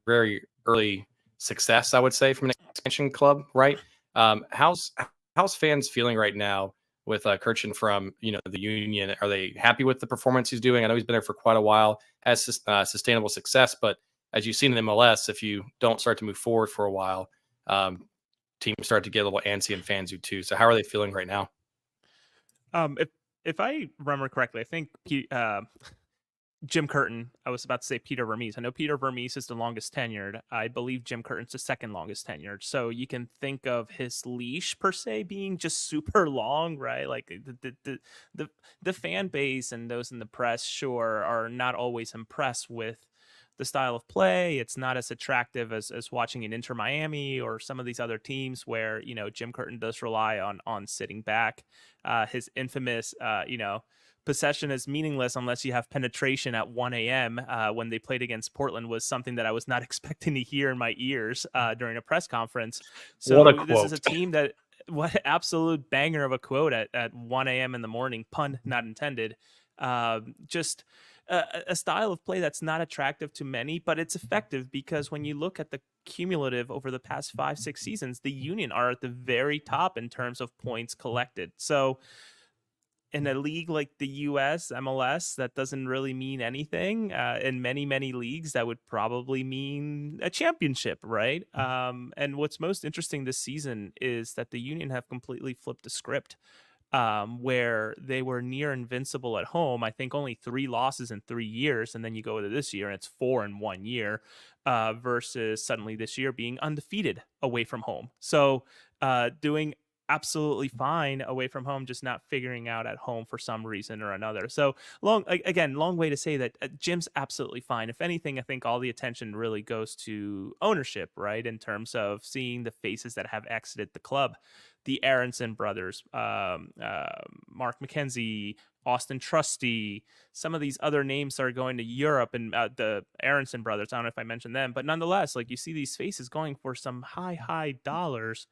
Speaker 1: very early success, I would say, from an expansion club, right? How's fans feeling right now with Kristijan from the Union? Are they happy with the performance he's doing? I know he's been there for quite a while, has sustainable success, but as you've seen in MLS, if you don't start to move forward for a while, teams start to get a little antsy and fans do too. So how are they feeling right now?
Speaker 4: If I remember correctly, I think Jim Curtin, I was about to say Peter Vermees. I know Peter Vermees is the longest tenured. I believe Jim Curtin's the second longest tenured. So you can think of his leash per se being just super long, right? Like the fan base and those in the press, sure, are not always impressed with the style of play. It's not as attractive as watching an Inter Miami or some of these other teams where, Jim Curtin does rely on sitting back. His infamous, possession is meaningless unless you have penetration at 1 a.m. When they played against Portland was something that I was not expecting to hear in my ears during a press conference. So this is a team that, what absolute banger of a quote at 1 a.m. in the morning, pun not intended. Just a style of play that's not attractive to many, but it's effective because when you look at the cumulative over the past 5-6 seasons, the Union are at the very top in terms of points collected. So in a league like the US MLS, that doesn't really mean anything. In many, many leagues, that would probably mean a championship, right? And what's most interesting this season is that the Union have completely flipped the script. Where they were near invincible at home. I think only 3 losses in 3 years. And then you go to this year and it's 4 in 1 year versus suddenly this year being undefeated away from home. So doing absolutely fine away from home, just not figuring out at home for some reason or another. So long way to say that Jim's absolutely fine. If anything, I think all the attention really goes to ownership, right? In terms of seeing the faces that have exited the club. The Aronson brothers, Mark McKenzie, Austin Trusty, some of these other names are going to Europe, and the Aronson brothers, I don't know if I mentioned them, but nonetheless, like you see these faces going for some high dollars,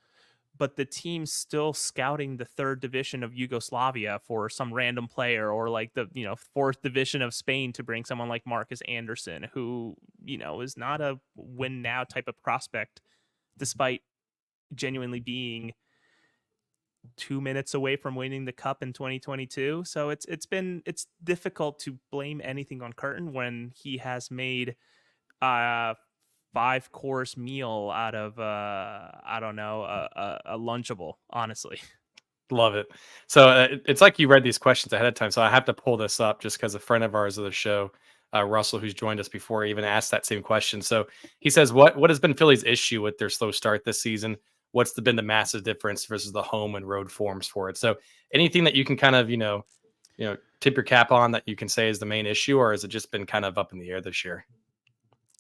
Speaker 4: but the team's still scouting the 3rd division of Yugoslavia for some random player, or like the 4th division of Spain to bring someone like Marcus Anderson, who is not a win now type of prospect, despite genuinely being 2 minutes away from winning the cup in 2022. So it's difficult to blame anything on Curtin when he has made a 5-course meal out of a Lunchable, honestly.
Speaker 1: Love it. So it's like you read these questions ahead of time, so I have to pull this up just because a friend of ours of the show, Russell, who's joined us before, even asked that same question. So he says, what has been Philly's issue with their slow start this season? what's been the massive difference versus the home and road forms for it. So anything that you can kind of, tip your cap on that you can say is the main issue, or has it just been kind of up in the air this year?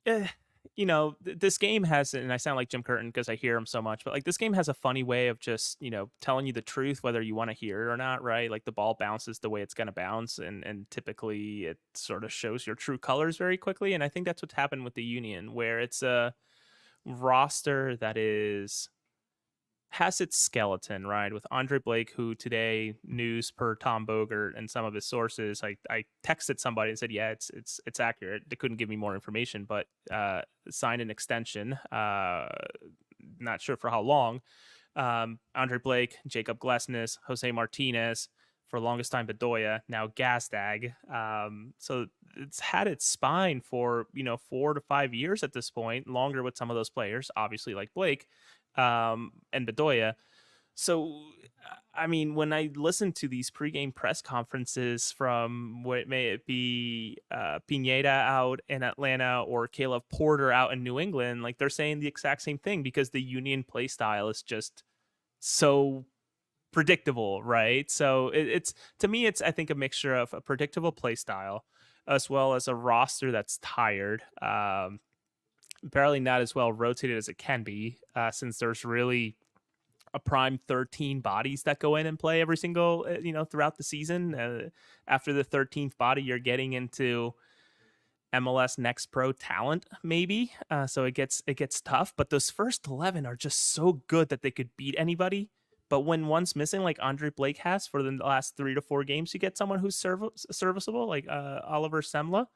Speaker 4: This game has, and I sound like Jim Curtin because I hear him so much, but like this game has a funny way of just, telling you the truth, whether you want to hear it or not, right? Like the ball bounces the way it's going to bounce. And typically it sort of shows your true colors very quickly. And I think that's what's happened with the Union, where it's a roster that has its skeleton, right? With Andre Blake, who today, news per Tom Bogert and some of his sources, I texted somebody and said, yeah, it's accurate. They couldn't give me more information, but signed an extension. Not sure for how long. Andre Blake, Jacob Glesnes, Jose Martinez, for longest time Bedoya, now Gazdag. So it's had its spine for 4 to 5 years at this point, longer with some of those players, obviously like Blake and Bedoya. So, I mean, when I listen to these pregame press conferences from what may it be Pineda out in Atlanta or Caleb Porter out in New England, like they're saying the exact same thing because the Union play style is just so predictable, right? So it's to me, it's I think a mixture of a predictable play style as well as a roster that's tired. Apparently not as well rotated as it can be, since there's really a prime 13 bodies that go in and play every single, throughout the season. After the 13th body, you're getting into MLS Next Pro talent, maybe. So it gets tough. But those first 11 are just so good that they could beat anybody. But when one's missing, like Andre Blake has for the last 3 to 4 games, you get someone who's serviceable, like Oliver Semla.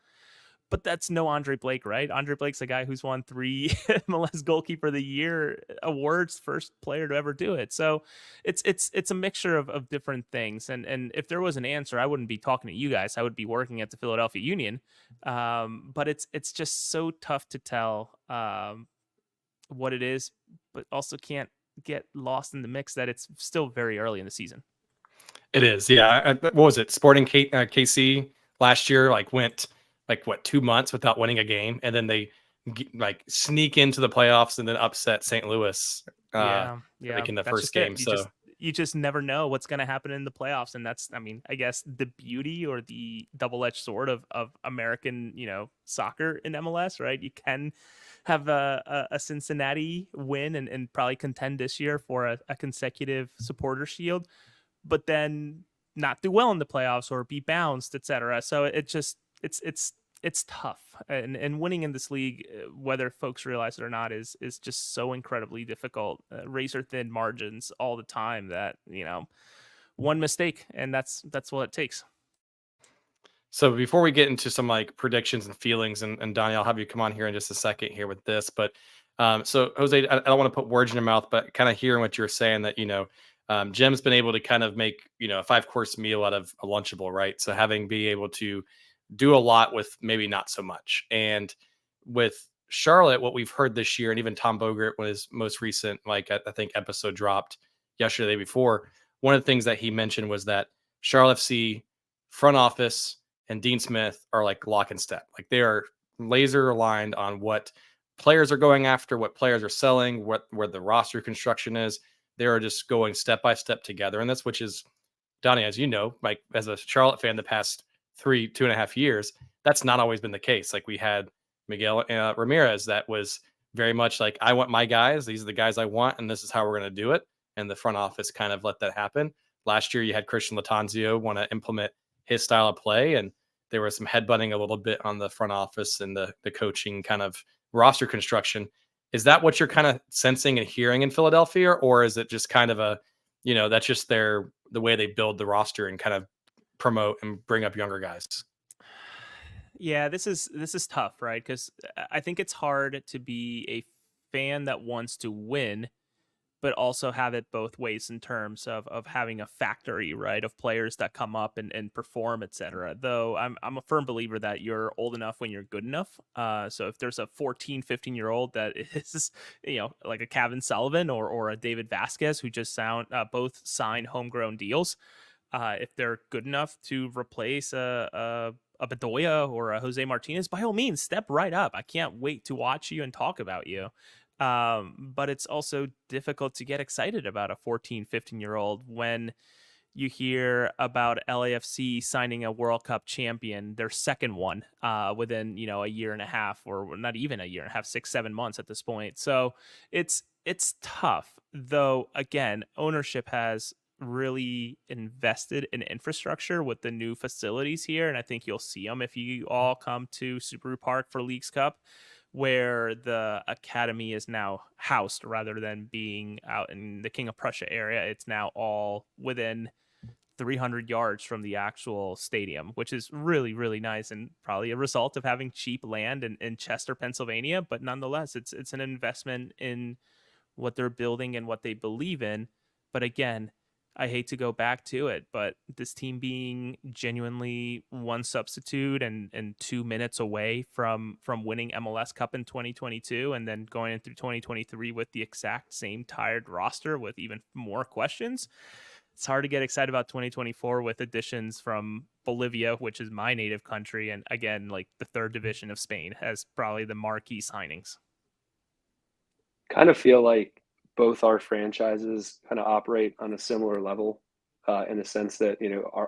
Speaker 4: But that's no Andre Blake, right? Andre Blake's a guy who's won 3 MLS Goalkeeper of the Year awards, first player to ever do it. So it's a mixture of different things. And if there was an answer, I wouldn't be talking to you guys. I would be working at the Philadelphia Union. But it's just so tough to tell what it is, but also can't get lost in the mix that it's still very early in the season.
Speaker 1: It is, yeah. What was it? Sporting KC last year, went 2 months without winning a game, and then they sneak into the playoffs and then upset St. Louis.
Speaker 4: Yeah.
Speaker 1: In the
Speaker 4: That's
Speaker 1: first game.
Speaker 4: You just never know what's going to happen in the playoffs, and that's, I mean, I guess the beauty or the double-edged sword of American, soccer in MLS, right? You can have a Cincinnati win and probably contend this year for a consecutive supporter shield, but then not do well in the playoffs or be bounced, etc. So it's tough, and winning in this league, whether folks realize it or not, is just so incredibly difficult. Razor thin margins all the time that one mistake and that's what it takes.
Speaker 1: So before we get into some predictions and feelings, and Donnie, I'll have you come on here in just a second here with this, but so Jose, I don't want to put words in your mouth, but kind of hearing what you're saying, that Jim's been able to kind of make a 5-course meal out of a Lunchable, right? So be able to do a lot with maybe not so much. And with Charlotte, what we've heard this year, and even Tom Bogert, when his most recent, I think episode dropped yesterday, before, one of the things that he mentioned was that Charlotte FC front office and Dean Smith are lock and step. They are laser aligned on what players are going after, what players are selling, where the roster construction is. They are just going step by step together. And that's, which is, Donnie, as you know, as a Charlotte fan, the past 2.5 years, that's not always been the case. We had Miguel Ramirez, that was very much I want my guys, these are the guys I want, and this is how we're going to do it. And the front office kind of let that happen. Last year, you had Christian Latanzio want to implement his style of play, and there was some headbutting a little bit on the front office and the coaching kind of roster construction. Is that what you're kind of sensing and hearing in Philadelphia, or is it just kind of a, that's just the way they build the roster and kind of promote and bring up younger guys?
Speaker 4: Yeah, this is tough, right? Because I think it's hard to be a fan that wants to win, but also have it both ways in terms of having a factory, right, of players that come up and perform, etc. Though I'm a firm believer that you're old enough when you're good enough. So if there's a 14, 15-year-old that is, like a Kevin Sullivan or a David Vasquez, who just both signed homegrown deals, if they're good enough to replace a Bedoya or a Jose Martinez, by all means, step right up. I can't wait to watch you and talk about you. But it's also difficult to get excited about a 14, 15-year-old when you hear about LAFC signing a World Cup champion, their second one, within, a year and a half, or not even a year and a half, 6, 7 months at this point. So it's tough, though. Again, ownership has really invested in infrastructure with the new facilities here, and I think you'll see them if you all come to Subaru Park for Leagues Cup, where the academy is now housed rather than being out in the King of Prussia area. It's now all within 300 yards from the actual stadium, which is really, really nice, and probably a result of having cheap land in Chester, Pennsylvania. But nonetheless, it's an investment in what they're building and what they believe in. But again, I hate to go back to it, but this team being genuinely one substitute and 2 minutes away from winning MLS Cup in 2022, and then going in through 2023 with the exact same tired roster with even more questions, it's hard to get excited about 2024 with additions from Bolivia, which is my native country, and again, like the third division of Spain, as probably the marquee signings.
Speaker 2: Kind of feel like both our franchises kind of operate on a similar level, in the sense that,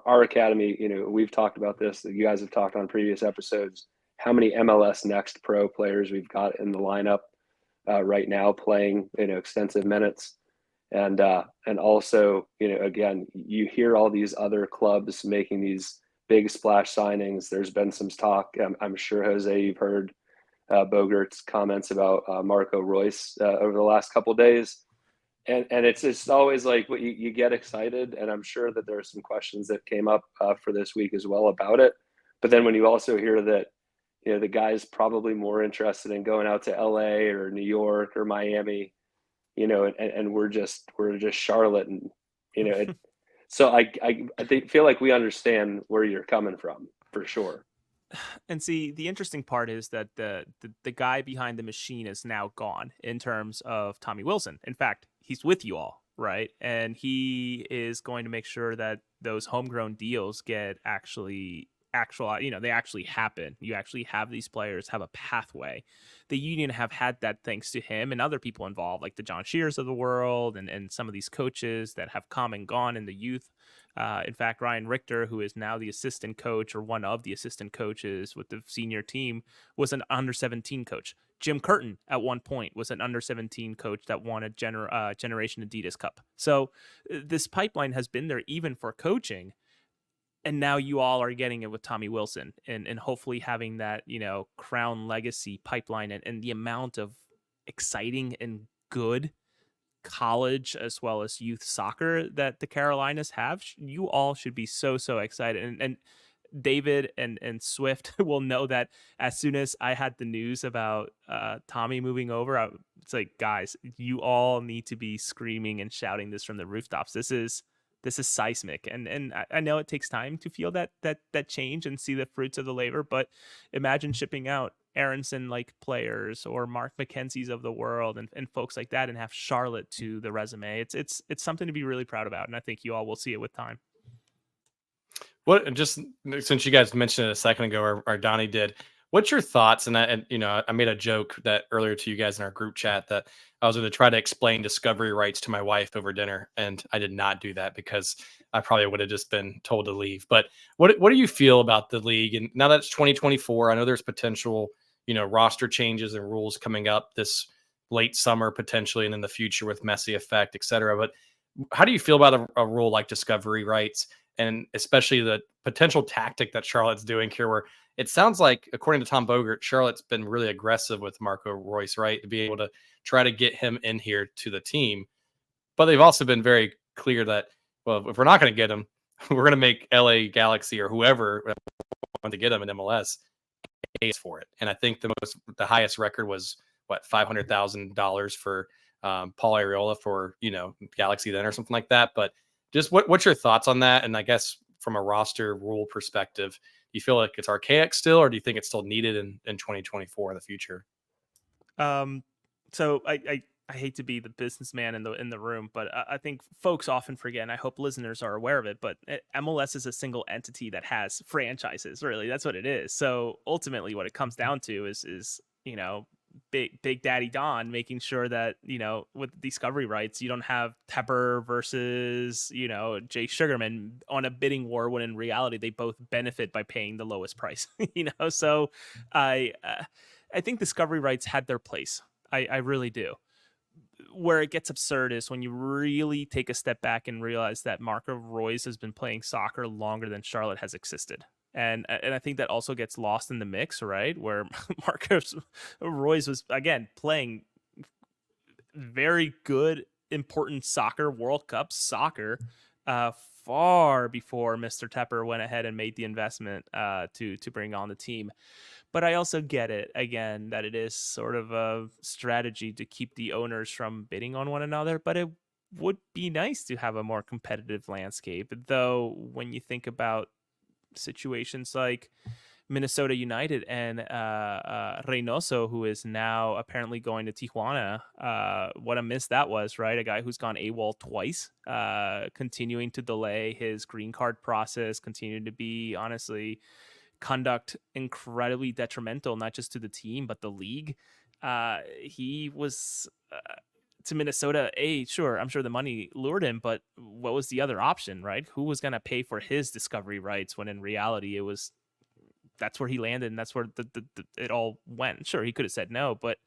Speaker 2: our academy, we've talked about this, that you guys have talked on previous episodes, how many MLS Next Pro players we've got in the lineup right now playing, extensive minutes. And also, again, you hear all these other clubs making these big splash signings. There's been some talk. I'm sure, Jose, you've heard Bogert's comments about Marco Reus over the last couple of days. And it's just always like you get excited. And I'm sure that there are some questions that came up for this week as well about it. But then when you also hear that, the guy's probably more interested in going out to LA or New York or Miami, and we're just Charlotte, and so I feel like we understand where you're coming from for sure.
Speaker 4: And see, the interesting part is that the guy behind the machine is now gone in terms of Tommy Wilson. In fact, he's with you all, right? And he is going to make sure that those homegrown deals get they actually happen. You actually have these players have a pathway. The Union have had that thanks to him and other people involved, like the John Shears of the world, and some of these coaches that have come and gone in the youth. In fact, Ryan Richter, who is now the assistant coach, or one of the assistant coaches with the senior team, was an under-17 coach. Jim Curtin at one point was an under-17 coach that won a Generation Adidas Cup. So this pipeline has been there even for coaching. And now you all are getting it with Tommy Wilson, and hopefully having that, Crown legacy pipeline, and the amount of exciting and good college as well as youth soccer that the Carolinas have. You all should be so excited. And David and Swift will know that as soon as I had the news about Tommy moving over, it's like, guys, you all need to be screaming and shouting this from the rooftops. This is seismic, and I know it takes time to feel that change and see the fruits of the labor. But imagine shipping out Aronson like players or Mark McKenzie's of the world and folks like that, and have Charlotte to the resume. It's something to be really proud about, and I think you all will see it with time.
Speaker 1: What, just since you guys mentioned it a second ago, or Donnie did, what's your thoughts? And I made a joke that earlier to you guys in our group chat that I was going to try to explain discovery rights to my wife over dinner, and I did not do that because I probably would have just been told to leave. But what do you feel about the league? And now that it's 2024, I know there's potential, roster changes and rules coming up this late summer potentially, and in the future with Messi effect, et cetera. But how do you feel about a rule like discovery rights, and especially the potential tactic that Charlotte's doing here, where it sounds like, according to Tom Bogert, Charlotte's been really aggressive with Marco Reus, right, to be able to try to get him in here to the team. But they've also been very clear that, well, if we're not going to get him, we're going to make LA Galaxy or whoever want to get him in MLS pays for it. And I think the highest record was $500,000 for Paul Arriola for Galaxy then, or something like that. But just what's your thoughts on that? And I guess from a roster rule perspective, do you feel like it's archaic still, or do you think it's still needed in 2024 in the future?
Speaker 4: So I hate to be the businessman in the room, but I think folks often forget, and I hope listeners are aware of it, but MLS is a single entity that has franchises. Really, that's what it is. So ultimately what it comes down to is Big Daddy Don making sure that, with discovery rights, you don't have Tepper versus, Jay Sugarman on a bidding war, when in reality they both benefit by paying the lowest price. So I think discovery rights had their place. I really do. Where it gets absurd is when you really take a step back and realize that Marco Reus has been playing soccer longer than Charlotte has existed. And I think that also gets lost in the mix, right? Where Marcus Reus was, again, playing very good, important soccer, World Cup soccer, far before Mr. Tepper went ahead and made the investment to bring on the team. But I also get it, again, that it is sort of a strategy to keep the owners from bidding on one another. But it would be nice to have a more competitive landscape. Though, when you think about situations like Minnesota United and Reynoso, who is now apparently going to Tijuana, what a miss that was, right? A guy who's gone AWOL twice, continuing to delay his green card process, continuing to be, honestly, conduct incredibly detrimental, not just to the team but the league. He was to Minnesota. Sure, I'm sure the money lured him, but what was the other option, right? Who was going to pay for his discovery rights when in reality that's where he landed, and that's where it all went? Sure, he could have said no, but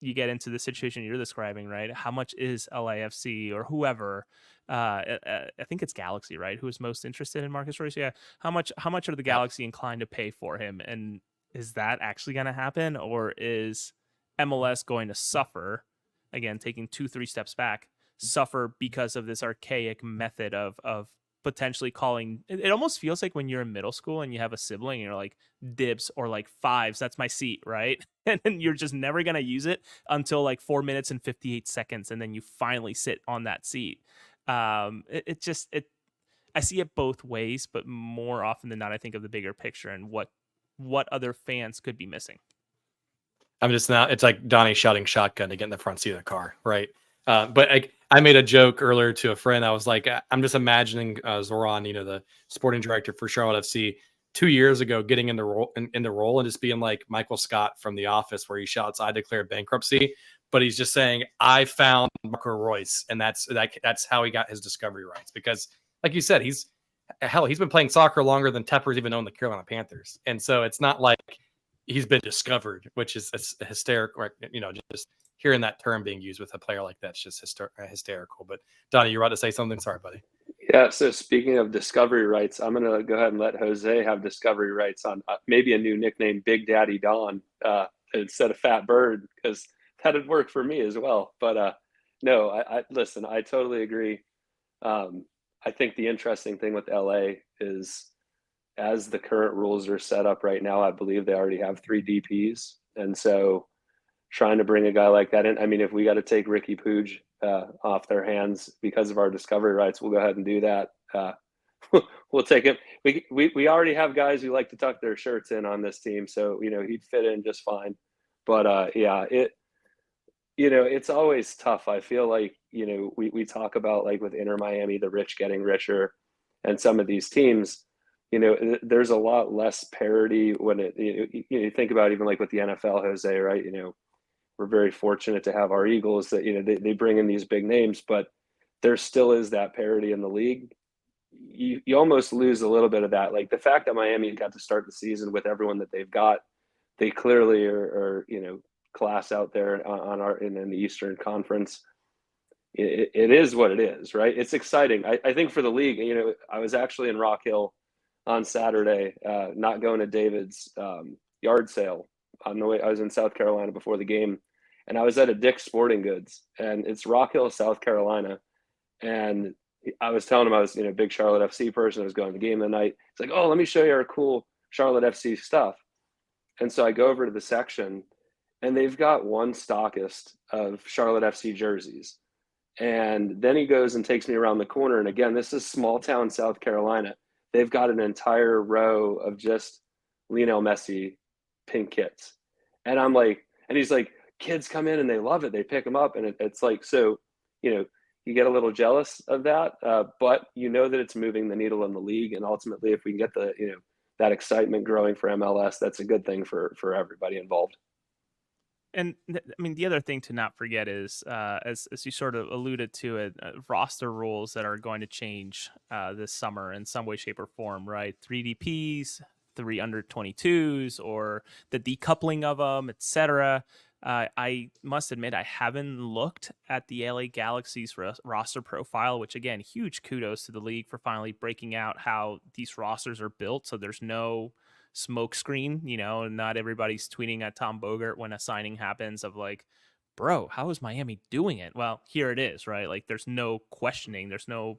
Speaker 4: you get into the situation you're describing, right? How much is LAFC or whoever? I think it's Galaxy, right? Who is most interested in Marcus Reus? Yeah. How much are the Galaxy inclined to pay for him? And is that actually going to happen, or is MLS going to suffer? Again, taking 2-3 steps back, suffer because of this archaic method of potentially calling. It almost feels like when you're in middle school and you have a sibling and you're like, dibs, or like fives, that's my seat, right? And then you're just never going to use it until like 4 minutes and 58 seconds. And then you finally sit on that seat. I see it both ways, but more often than not, I think of the bigger picture and what other fans could be missing.
Speaker 1: It's like Donnie shouting shotgun to get in the front seat of the car, right? But I made a joke earlier to a friend. I was like, I'm just imagining Zoran, the sporting director for Charlotte FC, 2 years ago, getting in the role and just being like Michael Scott from The Office, where he shouts, "I declare bankruptcy," but he's just saying, "I found Marco Reus," and that's how he got his discovery rights. Because, like you said, he's been playing soccer longer than Tepper's even owned the Carolina Panthers, and so it's not like he's been discovered, which is hysterical. Just hearing that term being used with a player like that's just hysterical. But Donnie, you're about to say something. Sorry, buddy.
Speaker 2: Yeah. So speaking of discovery rights, I'm going to go ahead and let Jose have discovery rights on maybe a new nickname, Big Daddy Don, instead of Fat Bird, because that'd work for me as well. But no, I listen, I totally agree. I think the interesting thing with LA is, as the current rules are set up right now, I believe they already have 3 DPs. And so trying to bring a guy like that in, I mean, if we got to take Ricky Puig off their hands because of our discovery rights, we'll go ahead and do that. We'll take him. We already have guys who like to tuck their shirts in on this team. So, he'd fit in just fine. But yeah, it's always tough. I feel like, we talk about, like with Inter Miami, the rich getting richer, and some of these teams, there's a lot less parity when you think about, even like with the NFL, Jose, right? We're very fortunate to have our Eagles that, they bring in these big names, but there still is that parity in the league. You almost lose a little bit of that. Like the fact that Miami got to start the season with everyone that they've got, they clearly are class out there in the Eastern Conference. It is what it is, right? It's exciting. I think for the league, I was actually in Rock Hill on Saturday, not going to David's yard sale. On the way, I was in South Carolina before the game, and I was at a Dick's Sporting Goods, and it's Rock Hill, South Carolina. And I was telling him I was, big Charlotte FC person. I was going to the game of the night. It's like, oh, let me show you our cool Charlotte FC stuff. And so I go over to the section, and they've got one stockist of Charlotte FC jerseys. And then he goes and takes me around the corner. And again, this is small town South Carolina. They've got an entire row of just Lionel Messi pink kits. And I'm like, and he's like, kids come in and they love it. They pick them up. And it's like, so, you get a little jealous of that, but that it's moving the needle in the league. And ultimately, if we can get that excitement growing for MLS, that's a good thing for everybody involved.
Speaker 4: And I mean, the other thing to not forget is, as you sort of alluded to it, roster rules that are going to change this summer in some way, shape, or form, right? 3 DPs, 3 under-22s, or the decoupling of them, etc. I must admit, I haven't looked at the LA Galaxy's roster profile, which again, huge kudos to the league for finally breaking out how these rosters are built. So there's no smoke screen, not everybody's tweeting at Tom Bogert when a signing happens of like, bro, how is Miami doing it? Well, here it is, right? Like there's no questioning, there's no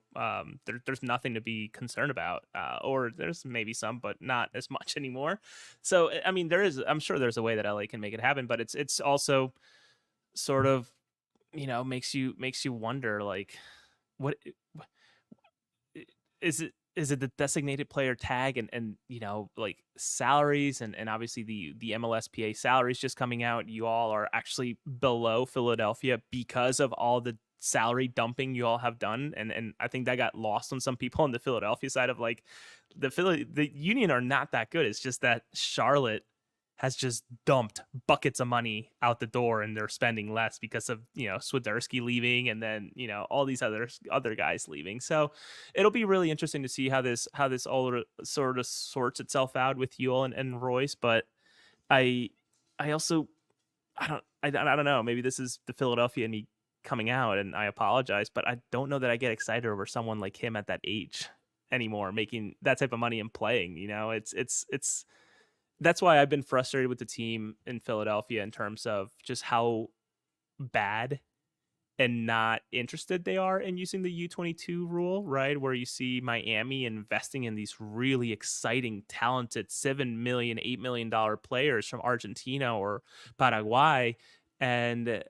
Speaker 4: there's nothing to be concerned about, or there's maybe some, but not as much anymore. So I mean, I'm sure there's a way that LA can make it happen, but it's also sort of, makes you wonder, like, what is it? Is it the designated player tag and like salaries and obviously the MLSPA salaries just coming out? You all are actually below Philadelphia because of all the salary dumping you all have done, and I think that got lost on some people on the Philadelphia side of like the Union are not that good. It's just that Charlotte has just dumped buckets of money out the door and they're spending less because of, Swiderski leaving and then, all these other guys leaving. So it'll be really interesting to see how this all sort of sorts itself out with Yule and Royce. But I also, I don't know, maybe this is the Philadelphia in me coming out and I apologize, but I don't know that I get excited over someone like him at that age anymore, making that type of money and playing, it's that's why I've been frustrated with the team in Philadelphia in terms of just how bad and not interested they are in using the U22 rule, right? Where you see Miami investing in these really exciting, talented $7 million, $8 million players from Argentina or Paraguay. And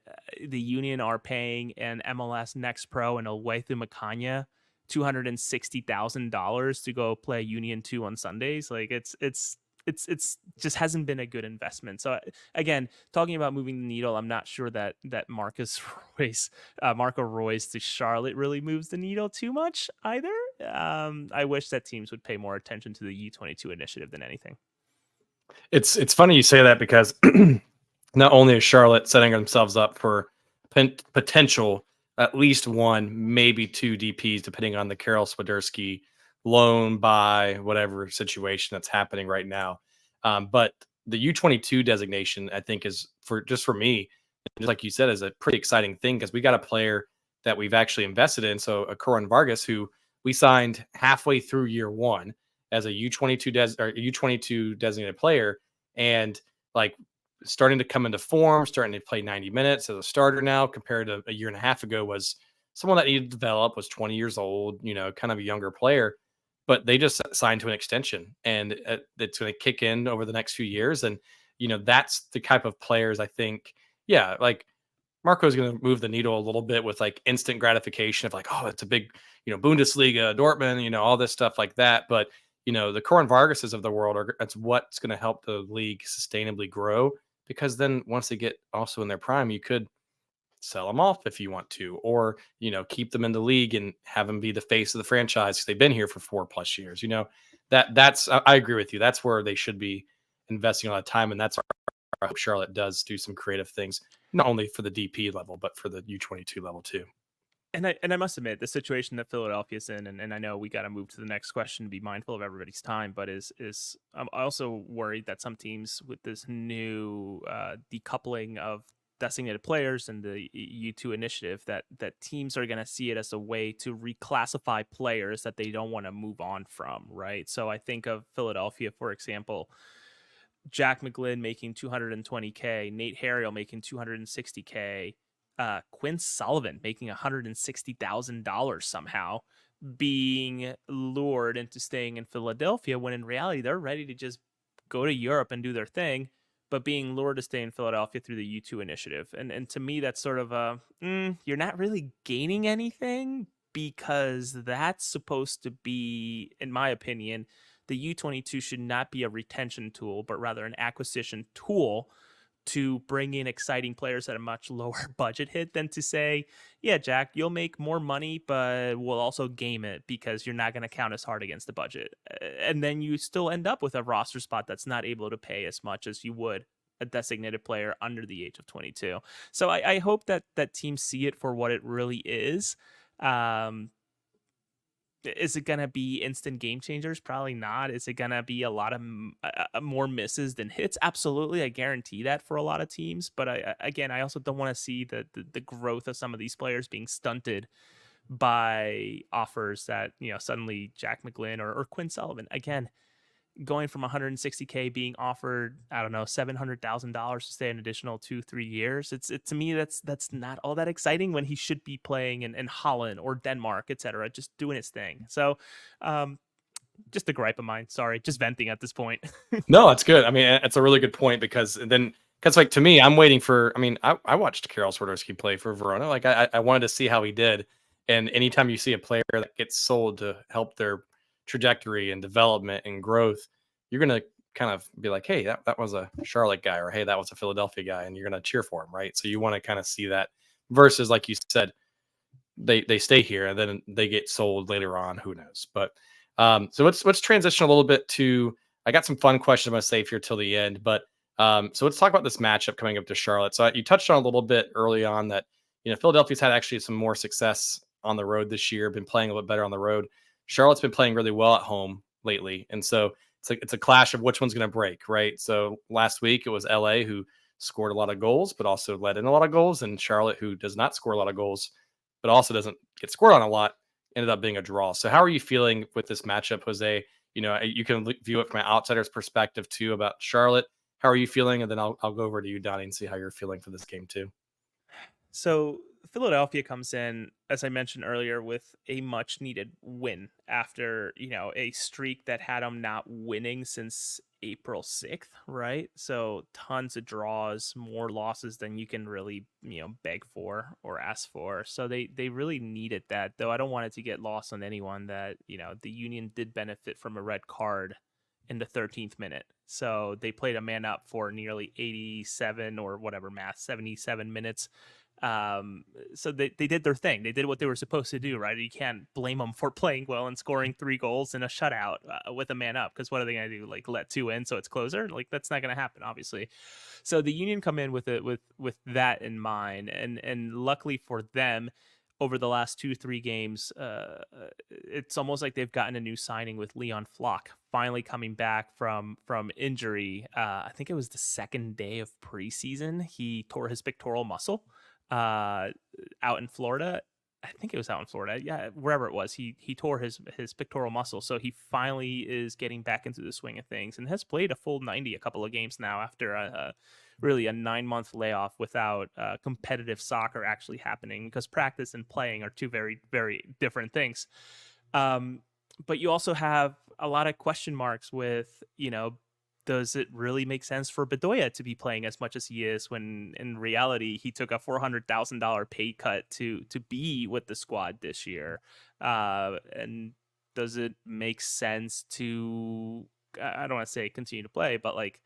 Speaker 4: the Union are paying an MLS Next Pro and Oluwathu Makanya $260,000 to go play Union 2 on Sundays. Like it's just hasn't been a good investment. So again, talking about moving the needle, I'm not sure that Marco Royce to Charlotte really moves the needle too much either. I wish that teams would pay more attention to the U22 initiative than anything.
Speaker 1: It's funny you say that because not only is Charlotte setting themselves up for potential at least one, maybe two DPs, depending on the Karol Swiderski loan, buy, whatever situation that's happening right now. But the U22 designation, I think, is for me, just like you said, is a pretty exciting thing because we got a player that we've actually invested in. So a Coran Vargas, who we signed halfway through year one as a U22 designated player, and like starting to come into form, starting to play 90 minutes as a starter now compared to a year and a half ago, was someone that needed to develop, was 20 years old, kind of a younger player. But they just signed to an extension and it's going to kick in over the next few years. And, that's the type of players I think, yeah, like Marco's going to move the needle a little bit with like instant gratification of like, oh, it's a big, Bundesliga, Dortmund, all this stuff like that. But, the Coran Vargases of the world that's what's going to help the league sustainably grow, because then once they get also in their prime, you could sell them off if you want to, or keep them in the league and have them be the face of the franchise because they've been here for 4+ years. That's I agree with you. That's where they should be investing a lot of time, and that's where I hope Charlotte does do some creative things, not only for the DP level but for the U22 level too.
Speaker 4: And I must admit, the situation that Philadelphia's in, and I know we got to move to the next question to be mindful of everybody's time, but is I'm also worried that some teams with this new decoupling of designated players and the U2 initiative, that teams are going to see it as a way to reclassify players that they don't want to move on from, right? So I think of Philadelphia, for example, Jack McGlynn making $220K, Nate Harriel making $260K, Quinn Sullivan making $160,000 somehow, being lured into staying in Philadelphia when in reality they're ready to just go to Europe and do their thing, but being lured to stay in Philadelphia through the U2 initiative. And to me, that's sort of you're not really gaining anything, because that's supposed to be, in my opinion, the U22 should not be a retention tool, but rather an acquisition tool to bring in exciting players at a much lower budget hit than to say, yeah, Jack, you'll make more money, but we'll also game it because you're not going to count as hard against the budget. And then you still end up with a roster spot that's not able to pay as much as you would a designated player under the age of 22. So I hope that teams see it for what it really is. Is it going to be instant game changers? Probably not. Is it going to be a lot of more misses than hits? Absolutely. I guarantee that for a lot of teams. But I also don't want to see the growth of some of these players being stunted by offers that, suddenly Jack McGlynn or Quinn Sullivan, again, going from 160K being offered, I don't know, $700,000 to stay an additional 2-3 years. It's to me, that's not all that exciting when he should be playing in Holland or Denmark, etc., just doing his thing. So just a gripe of mine. Sorry, just venting at this point.
Speaker 1: No, it's good. I mean, it's a really good point because like to me, I'm waiting for. I mean, I watched Karol Swiderski play for Verona. Like I wanted to see how he did. And anytime you see a player that gets sold to help their trajectory and development and growth, you're gonna kind of be like, hey, that was a Charlotte guy, or hey, that was a Philadelphia guy, and you're gonna cheer for him, right? So you want to kind of see that versus, like you said, they stay here and then they get sold later on. Who knows? But so let's transition a little bit to. I got some fun questions I'm gonna save here till the end, but so let's talk about this matchup coming up to Charlotte. So you touched on a little bit early on that Philadelphia's had actually some more success on the road this year, been playing a little bit better on the road. Charlotte's been playing really well at home lately, and so it's a clash of which one's going to break, right? So last week it was LA who scored a lot of goals, but also let in a lot of goals, and Charlotte, who does not score a lot of goals, but also doesn't get scored on a lot, ended up being a draw. So how are you feeling with this matchup, Jose? You can view it from an outsider's perspective too about Charlotte. How are you feeling? And then I'll go over to you, Donnie, and see how you're feeling for this game too.
Speaker 4: So Philadelphia comes in, as I mentioned earlier, with a much needed win after, a streak that had them not winning since April 6th, right? So tons of draws, more losses than you can really, beg for or ask for. So they really needed that, though I don't want it to get lost on anyone that, the Union did benefit from a red card in the 13th minute. So they played a man up for nearly 87 or whatever math, 77 minutes. So they did their thing. They did what they were supposed to do, right? You can't blame them for playing well and scoring 3 goals in a shutout with a man up, because what are they going to do? Like let 2 in so it's closer? Like that's not going to happen, obviously. So the Union come in with it with that in mind, and luckily for them, over the last 2-3 games, it's almost like they've gotten a new signing with Leon Flock finally coming back from injury. I think it was the second day of preseason. He tore his pectoral muscle out in Florida. I think it was out in Florida. Yeah, wherever it was, he tore his pectoral muscle. So he finally is getting back into the swing of things and has played a full 90 a couple of games now after really a 9-month layoff without competitive soccer actually happening, because practice and playing are 2 very, very different things. But you also have a lot of question marks with, does it really make sense for Bedoya to be playing as much as he is when in reality he took a $400,000 pay cut to be with the squad this year? And does it make sense to, I don't want to say continue to play, but like,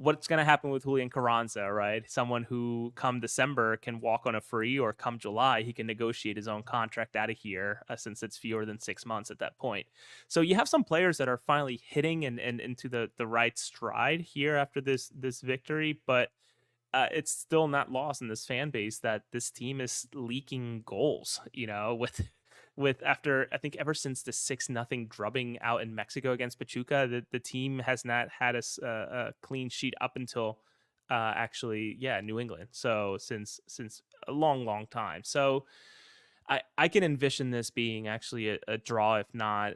Speaker 4: what's going to happen with Julian Carranza, right? Someone who come December can walk on a free, or come July, he can negotiate his own contract out of here, since it's fewer than 6 months at that point. So you have some players that are finally hitting and into the right stride here after this victory, but it's still not lost in this fan base that this team is leaking goals, with after, I think ever since the 6-0 drubbing out in Mexico against Pachuca, the team has not had a clean sheet up until New England. So since a long time. So I can envision this being actually a draw, if not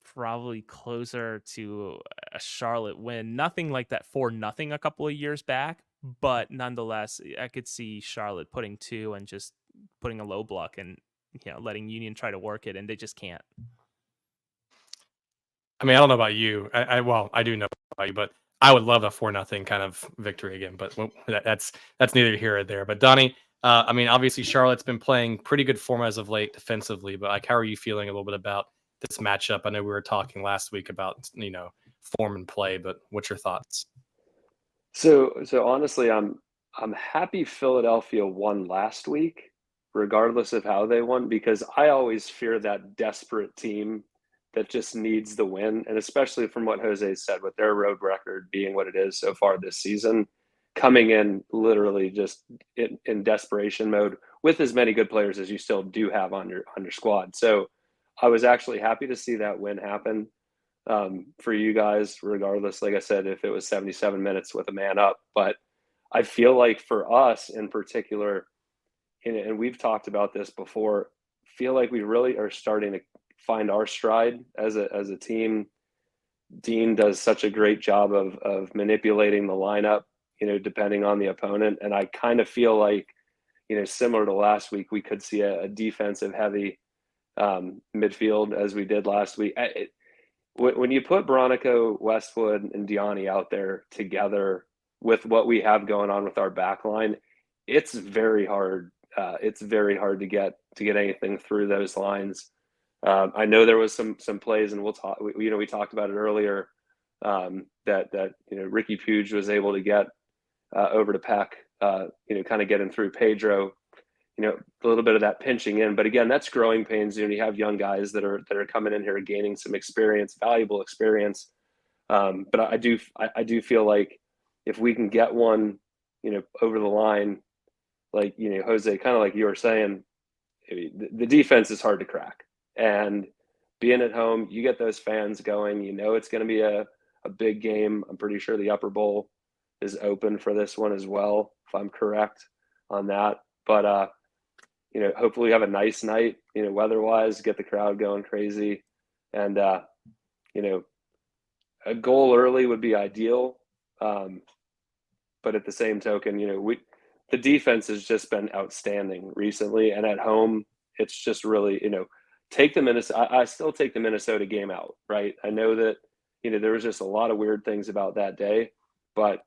Speaker 4: probably closer to a Charlotte win. Nothing like that 4-0 a couple of years back, but nonetheless, I could see Charlotte putting 2 and just putting a low block and letting Union try to work it, and they just can't.
Speaker 1: I mean, I don't know about you. I do know about you, but I would love a 4-0 kind of victory again. But that's neither here or there. But Donnie, I mean, obviously Charlotte's been playing pretty good form as of late defensively. But like, how are you feeling a little bit about this matchup? I know we were talking last week about form and play, but what's your thoughts?
Speaker 2: So honestly, I'm happy Philadelphia won last week, regardless of how they won, because I always fear that desperate team that just needs the win. And especially from what Jose said, with their road record being what it is so far this season, coming in literally just in desperation mode with as many good players as you still do have on your squad. So I was actually happy to see that win happen for you guys, regardless, like I said, if it was 77 minutes with a man up. But I feel like for us in particular, and we've talked about this before, feel like we really are starting to find our stride as a team. Dean does such a great job of manipulating the lineup, depending on the opponent. And I kind of feel like, similar to last week, we could see a defensive heavy midfield as we did last week. When you put Bronico, Westwood, and Diani out there together with what we have going on with our back line, it's very hard. It's very hard to get anything through those lines. I know there was some plays, and we'll talk. We talked about it earlier. That Ricky Puig was able to get over to Peck. Kind of getting through Pedro. A little bit of that pinching in, but again, that's growing pains. You have young guys that are coming in here gaining some experience, valuable experience. But I do feel like if we can get one, over the line, like Jose, kind of like you were saying, the defense is hard to crack. And being at home, you get those fans going. It's going to be a big game. I'm pretty sure the Upper Bowl is open for this one as well, if I'm correct on that. But hopefully we have a nice night, weather-wise, get the crowd going crazy. And, a goal early would be ideal. But at the same token, the defense has just been outstanding recently. And at home, it's just really, take the Minnesota. I still take the Minnesota game out, right? I know that, there was just a lot of weird things about that day, but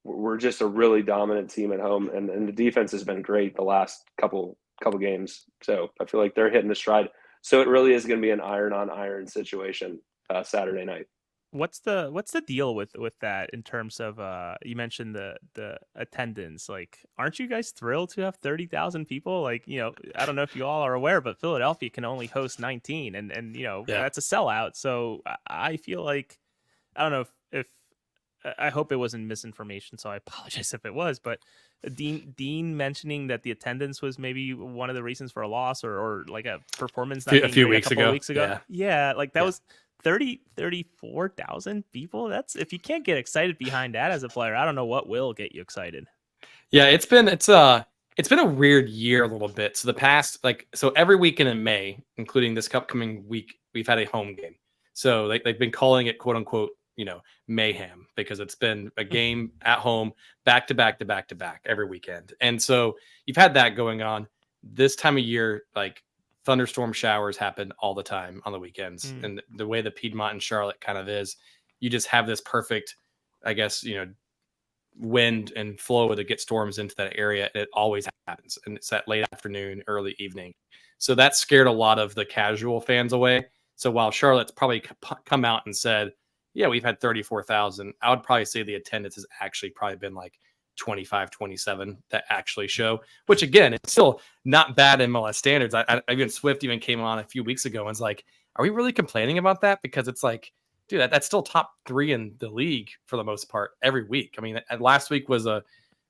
Speaker 2: we're just a really dominant team at home. And the defense has been great the last couple games. So I feel like they're hitting the stride. So it really is going to be an iron on iron situation Saturday night.
Speaker 4: What's the deal with that in terms of you mentioned the attendance? Like, aren't you guys thrilled to have 30,000 people? Like, I don't know if you all are aware, but Philadelphia can only host 19, and that's a sellout. So I feel like, I don't know if I hope it wasn't misinformation, so I apologize if it was, but Dean mentioning that the attendance was maybe one of the reasons for a loss or like a performance not
Speaker 1: a few weeks ago.
Speaker 4: Yeah, like that was 34,000 people. That's, if you can't get excited behind that as a player, I don't know what will get you excited.
Speaker 1: Yeah, it's been a weird year a little bit. So the past, so every weekend in May, including this upcoming week, we've had a home game. So they've been calling it quote unquote, mayhem, because it's been a game at home back to back to back to back every weekend. And so you've had that going on. This time of year, like, thunderstorm showers happen all the time on the weekends. And the way the Piedmont and Charlotte kind of is, you just have this perfect, I guess, wind and flow to get storms into that area. And it always happens. And it's that late afternoon, early evening. So that scared a lot of the casual fans away. So while Charlotte's probably come out and said, yeah, we've had 34,000, I would probably say the attendance has actually probably been like 25, 27 that actually show, which again, it's still not bad in MLS standards. I even Swift even came on a few weeks ago and was like, are we really complaining about that? Because it's like, dude, that's still top 3 in the league for the most part every week. I mean, last week was I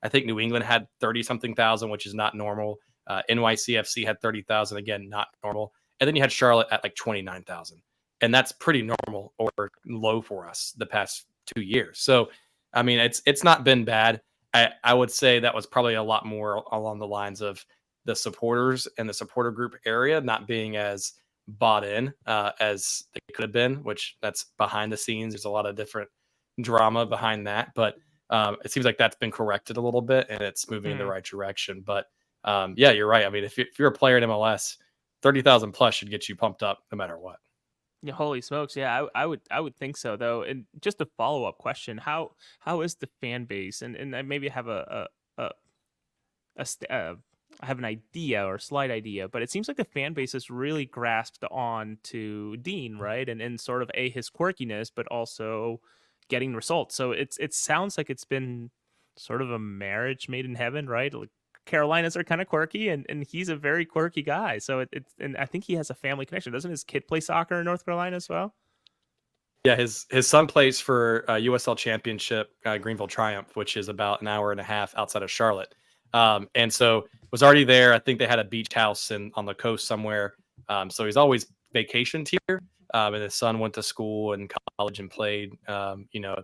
Speaker 1: think New England had 30 something thousand, which is not normal. NYCFC had 30,000, again, not normal. And then you had Charlotte at like 29,000. And that's pretty normal or low for us the past 2 years. So, I mean, it's not been bad. I would say that was probably a lot more along the lines of the supporters and the supporter group area not being as bought in as they could have been, which that's behind the scenes. There's a lot of different drama behind that, but it seems like that's been corrected a little bit and it's moving in the right direction. But yeah, you're right. I mean, if you're a player in MLS, 30,000 plus should get you pumped up no matter what.
Speaker 4: Yeah, holy smokes! Yeah, I would think so though. And just a follow up question: how is the fan base? And I maybe have I have an idea or a slight idea, but it seems like the fan base has really grasped on to Dean, right? And sort of his quirkiness, but also getting results. So it sounds like it's been sort of a marriage made in heaven, right? Like, Carolinas are kind of quirky, and he's a very quirky guy. So and I think he has a family connection. Doesn't his kid play soccer in North Carolina as well?
Speaker 1: Yeah, his son plays for USL Championship Greenville Triumph, which is about an hour and a half outside of Charlotte. And so was already there. I think they had a beach house on the coast somewhere. So he's always vacationed here. And his son went to school and college and played, at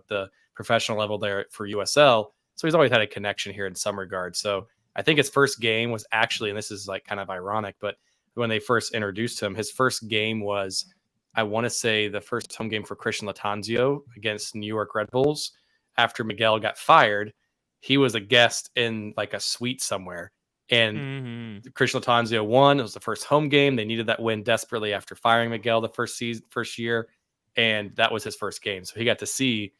Speaker 1: the professional level there for USL. So he's always had a connection here in some regard. So I think his first game was actually, and this is like kind of ironic, but when they first introduced him, his first game was, I want to say, the first home game for Christian Latanzio against New York Red Bulls. After Miguel got fired, he was a guest in like a suite somewhere. And Christian Latanzio won. It was the first home game. They needed that win desperately after firing Miguel the first year. And that was his first game. So he got to see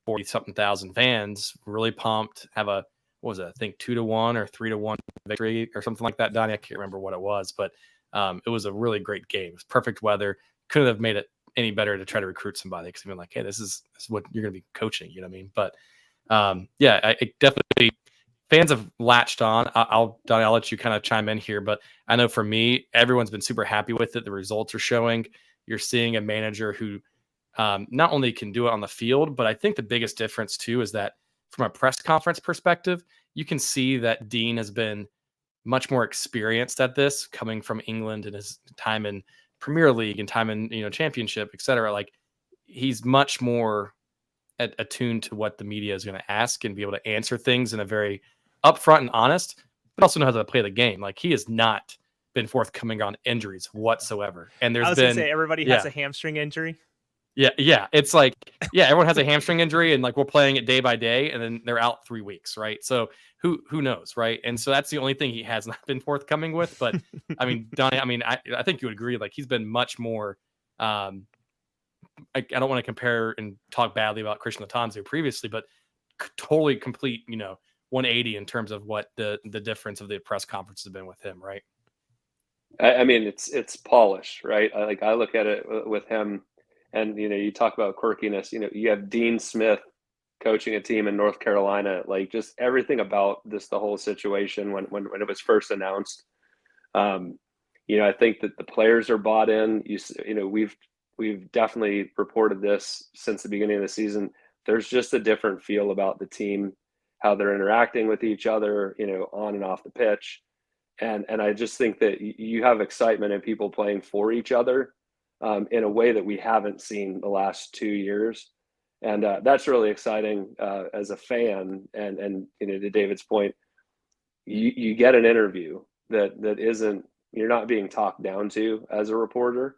Speaker 1: 40-something thousand fans really pumped, have a, what was it, I think 2-1 or 3-1 victory or something like that, Donnie. I can't remember what it was, but it was a really great game. It was perfect weather. Couldn't have made it any better to try to recruit somebody, because even like, hey, this is what you're going to be coaching, you know what I mean? But I definitely, fans have latched on. Donnie, I'll let you kind of chime in here, but I know for me, everyone's been super happy with it. The results are showing. You're seeing a manager who not only can do it on the field, but I think the biggest difference too is that from a press conference perspective, you can see that Dean has been much more experienced at this, coming from England and his time in Premier League and time in Championship, et cetera. Like, he's much more attuned to what the media is going to ask and be able to answer things in a very upfront and honest, but also know how to play the game. Like, he has not been forthcoming on injuries whatsoever. And
Speaker 4: I was gonna say everybody has a hamstring injury.
Speaker 1: Yeah. It's like, everyone has a hamstring injury, and like, we're playing it day by day, and then they're out 3 weeks, right? So who knows, right? And so that's the only thing he has not been forthcoming with. But I mean, Donnie, I think you would agree. Like, he's been much more. I don't want to compare and talk badly about Christian Latanzio previously, but totally complete, 180 in terms of what the difference of the press conferences have been with him, right?
Speaker 2: I mean, it's polished, right? I look at it with him. And, you talk about quirkiness, you have Dean Smith coaching a team in North Carolina, like just everything about the whole situation when it was first announced. I think that the players are bought in. We've definitely reported this since the beginning of the season. There's just a different feel about the team, how they're interacting with each other, on and off the pitch. And I just think that you have excitement and people playing for each other. In a way that we haven't seen the last 2 years. And that's really exciting as a fan. And to David's point, you get an interview that isn't, you're not being talked down to as a reporter.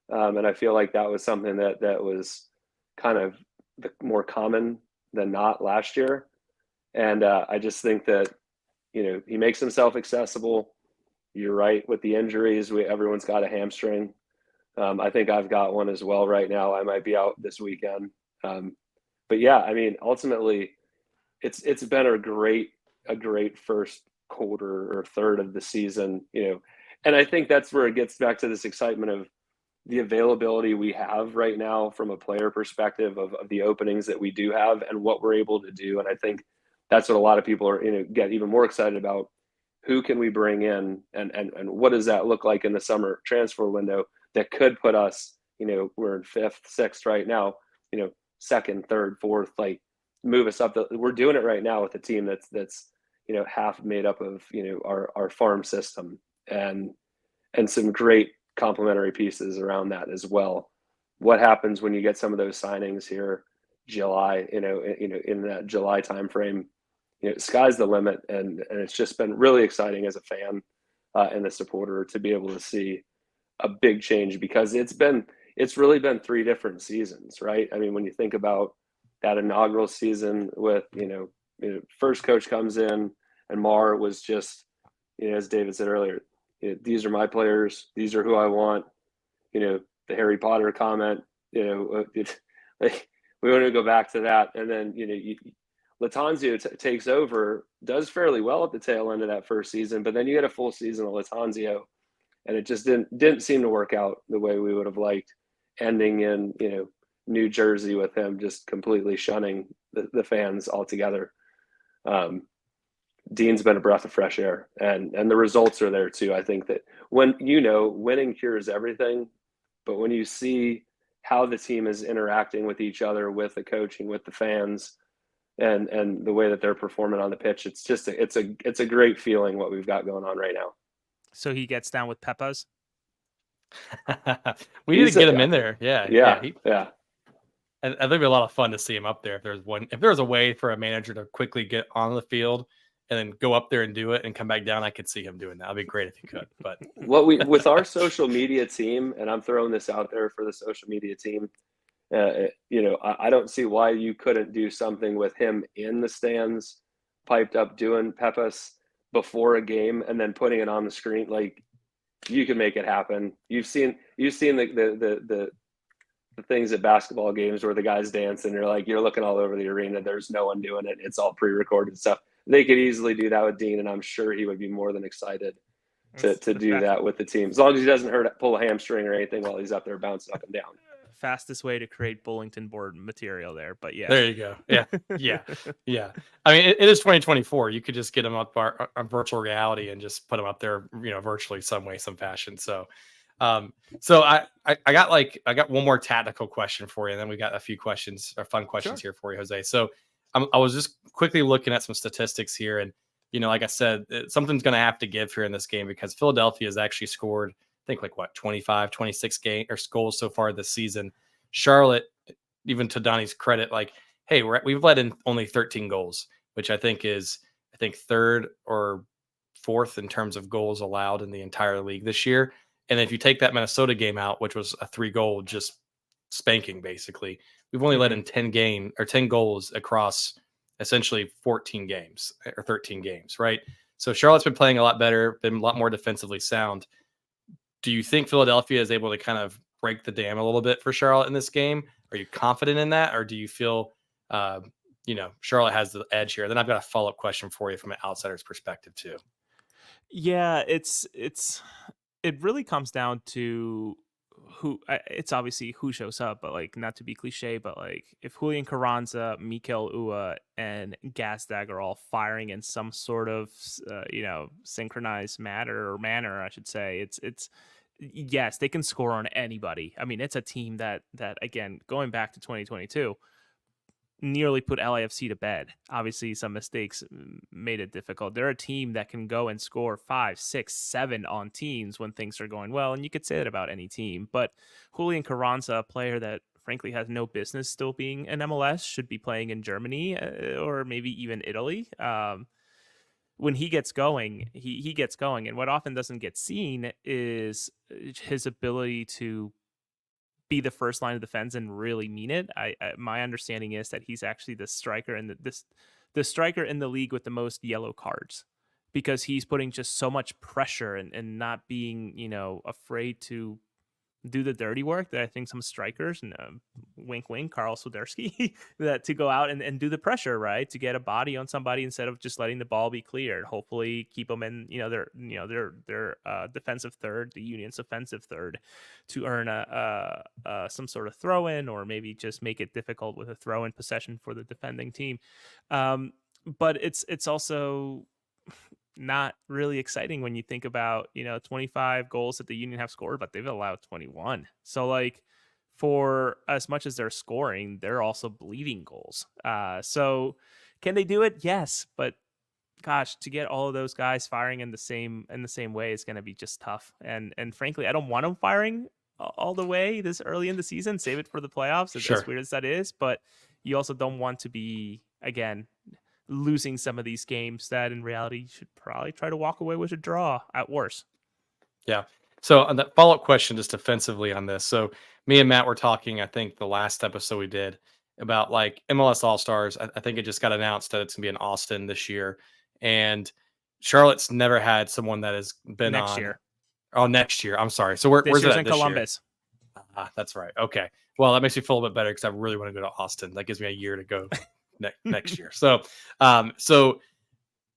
Speaker 2: And I feel like that was something that was kind of more common than not last year. And I just think that, he makes himself accessible. You're right with the injuries. Everyone's got a hamstring. I think I've got one as well right now. I might be out this weekend. But yeah, I mean, ultimately, it's been a great first quarter or third of the season, and I think that's where it gets back to this excitement of the availability we have right now from a player perspective of the openings that we do have and what we're able to do. And I think that's what a lot of people are, get even more excited about. Who can we bring in, and what does that look like in the summer transfer window that could put us, we're in 5th, 6th right now, 2nd, 3rd, 4th, like move us up. We're doing it right now with a team that's half made up of, our farm system and some great complementary pieces around that as well. What happens when you get some of those signings here, July, in that July timeframe? Sky's the limit, and it's just been really exciting as a fan and a supporter to be able to see a big change, because it's really been 3 different seasons, right? I mean, when you think about that inaugural season with, first coach comes in and Mar was just, as David said earlier, these are my players, these are who I want, the Harry Potter comment, like, we want to go back to that. And then, Latanzio takes over, does fairly well at the tail end of that first season, but then you get a full season of Latanzio, and it just didn't seem to work out the way we would have liked, ending in New Jersey with him just completely shunning the fans altogether. Dean's been a breath of fresh air, and the results are there too. I think that when winning cures everything, but when you see how the team is interacting with each other, with the coaching, with the fans, and the way that they're performing on the pitch. It's just it's a great feeling what we've got going on right now.
Speaker 4: So he gets down with Pepas.
Speaker 1: We need to get him in there. Yeah.
Speaker 2: Yeah.
Speaker 1: I think it'd be a lot of fun to see him up there. If there was a way for a manager to quickly get on the field and then go up there and do it and come back down, I could see him doing that. It'd be great if he could. But
Speaker 2: with our social media team, and I'm throwing this out there for the social media team, I don't see why you couldn't do something with him in the stands, piped up, doing Pepas before a game, and then putting it on the screen. Like, you can make it happen. You've seen the things at basketball games where the guys dance and you're looking all over the arena. There's no one doing it. It's all pre-recorded stuff. They could easily do that with Dean, and I'm sure he would be more than excited to do that with the team, as long as he doesn't pull a hamstring or anything while he's up there bouncing up and down.
Speaker 4: Fastest way to create Bullington board material there, but yeah.
Speaker 1: There you go. Yeah. I mean, it is 2024. You could just get them up on virtual reality and just put them up there, virtually some way, some fashion. So, I got one more tactical question for you, and then we got a few questions or fun questions here for you, Jose. So, I was just quickly looking at some statistics here, and like I said, something's going to have to give here in this game, because Philadelphia has actually scored, I think, 25, 26 goals so far this season. Charlotte, even to Donnie's credit, hey, we've let in only 13 goals, which I think is third or fourth in terms of goals allowed in the entire league this year. And if you take that Minnesota game out, which was a 3-goal just spanking, basically, we've only let in 10 goals across essentially 14 games or 13 games, right? So Charlotte's been playing a lot better, been a lot more defensively sound. Do you think Philadelphia is able to kind of break the dam a little bit for Charlotte in this game? Are you confident in that? Or do you feel, Charlotte has the edge here? Then I've got a follow-up question for you from an outsider's perspective too.
Speaker 4: Yeah, it really comes down to it's obviously who shows up, but not to be cliche, but if Julian Carranza, Mikel Ua, and Gazdag are all firing in some sort of synchronized manner, I should say, it's yes, they can score on anybody. I mean, it's a team that again, going back to 2022, nearly put LAFC to bed. Obviously, some mistakes made it difficult. They're a team that can go and score 5, 6, 7 on teams when things are going well, and you could say that about any team. But Julian Carranza, a player that frankly has no business still being in MLS, should be playing in Germany or maybe even Italy. When he gets going, he gets going. And what often doesn't get seen is his ability to be the first line of defense and really mean it. My understanding is that he's actually the striker in the striker in the league with the most yellow cards, because he's putting just so much pressure and not being, afraid to do the dirty work that I think some strikers, and wink, wink, Carl Swiderski, that to go out and do the pressure, right? To get a body on somebody instead of just letting the ball be cleared. Hopefully keep them in, their defensive third, the Union's offensive third, to earn some sort of throw in, or maybe just make it difficult with a throw in possession for the defending team. But it's also not really exciting when you think about 25 goals that the Union have scored, but they've allowed 21. So for as much as they're scoring, they're also bleeding goals. So can they do it? Yes, but gosh, to get all of those guys firing in the same way is going to be just tough. And frankly, I don't want them firing all the way this early in the season. Save it for the playoffs, as weird as that is. But you also don't want to be, again, losing some of these games that in reality you should probably try to walk away with a draw at worst.
Speaker 1: Yeah. So on that follow-up question, just defensively on this. So me and Matt were talking, I think the last episode we did, about MLS All-Stars. I think it just got announced that it's gonna be in Austin this year. And Charlotte's never had someone that has been
Speaker 4: next year.
Speaker 1: Oh, next year. I'm sorry. So where's it
Speaker 4: in Columbus?
Speaker 1: That's right. Okay. Well, that makes me feel a little bit better, because I really want to go to Austin. That gives me a year to go next year. So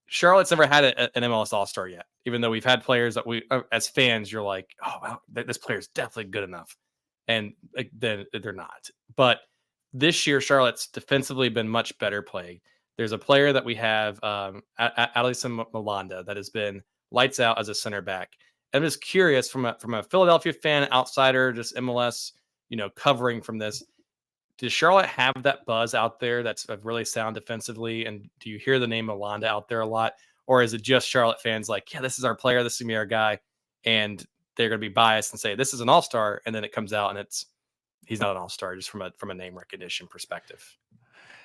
Speaker 1: Charlotte's never had an MLS All-Star yet, even though we've had players that we, as fans, you're like, oh, wow, this player's definitely good enough. And then they're not. But this year, Charlotte's defensively been much better played. There's a player that we have, Alison Malanda, that has been lights out as a center back. I'm just curious, from a Philadelphia fan, outsider, just MLS, covering from this. Does Charlotte have that buzz out there that's really sound defensively? And do you hear the name Melanda out there a lot? Or is it just Charlotte fans like, yeah, this is our player, this is going to be our guy, and they're going to be biased and say this is an all-star, and then it comes out and he's not an all-star, just from a name recognition perspective?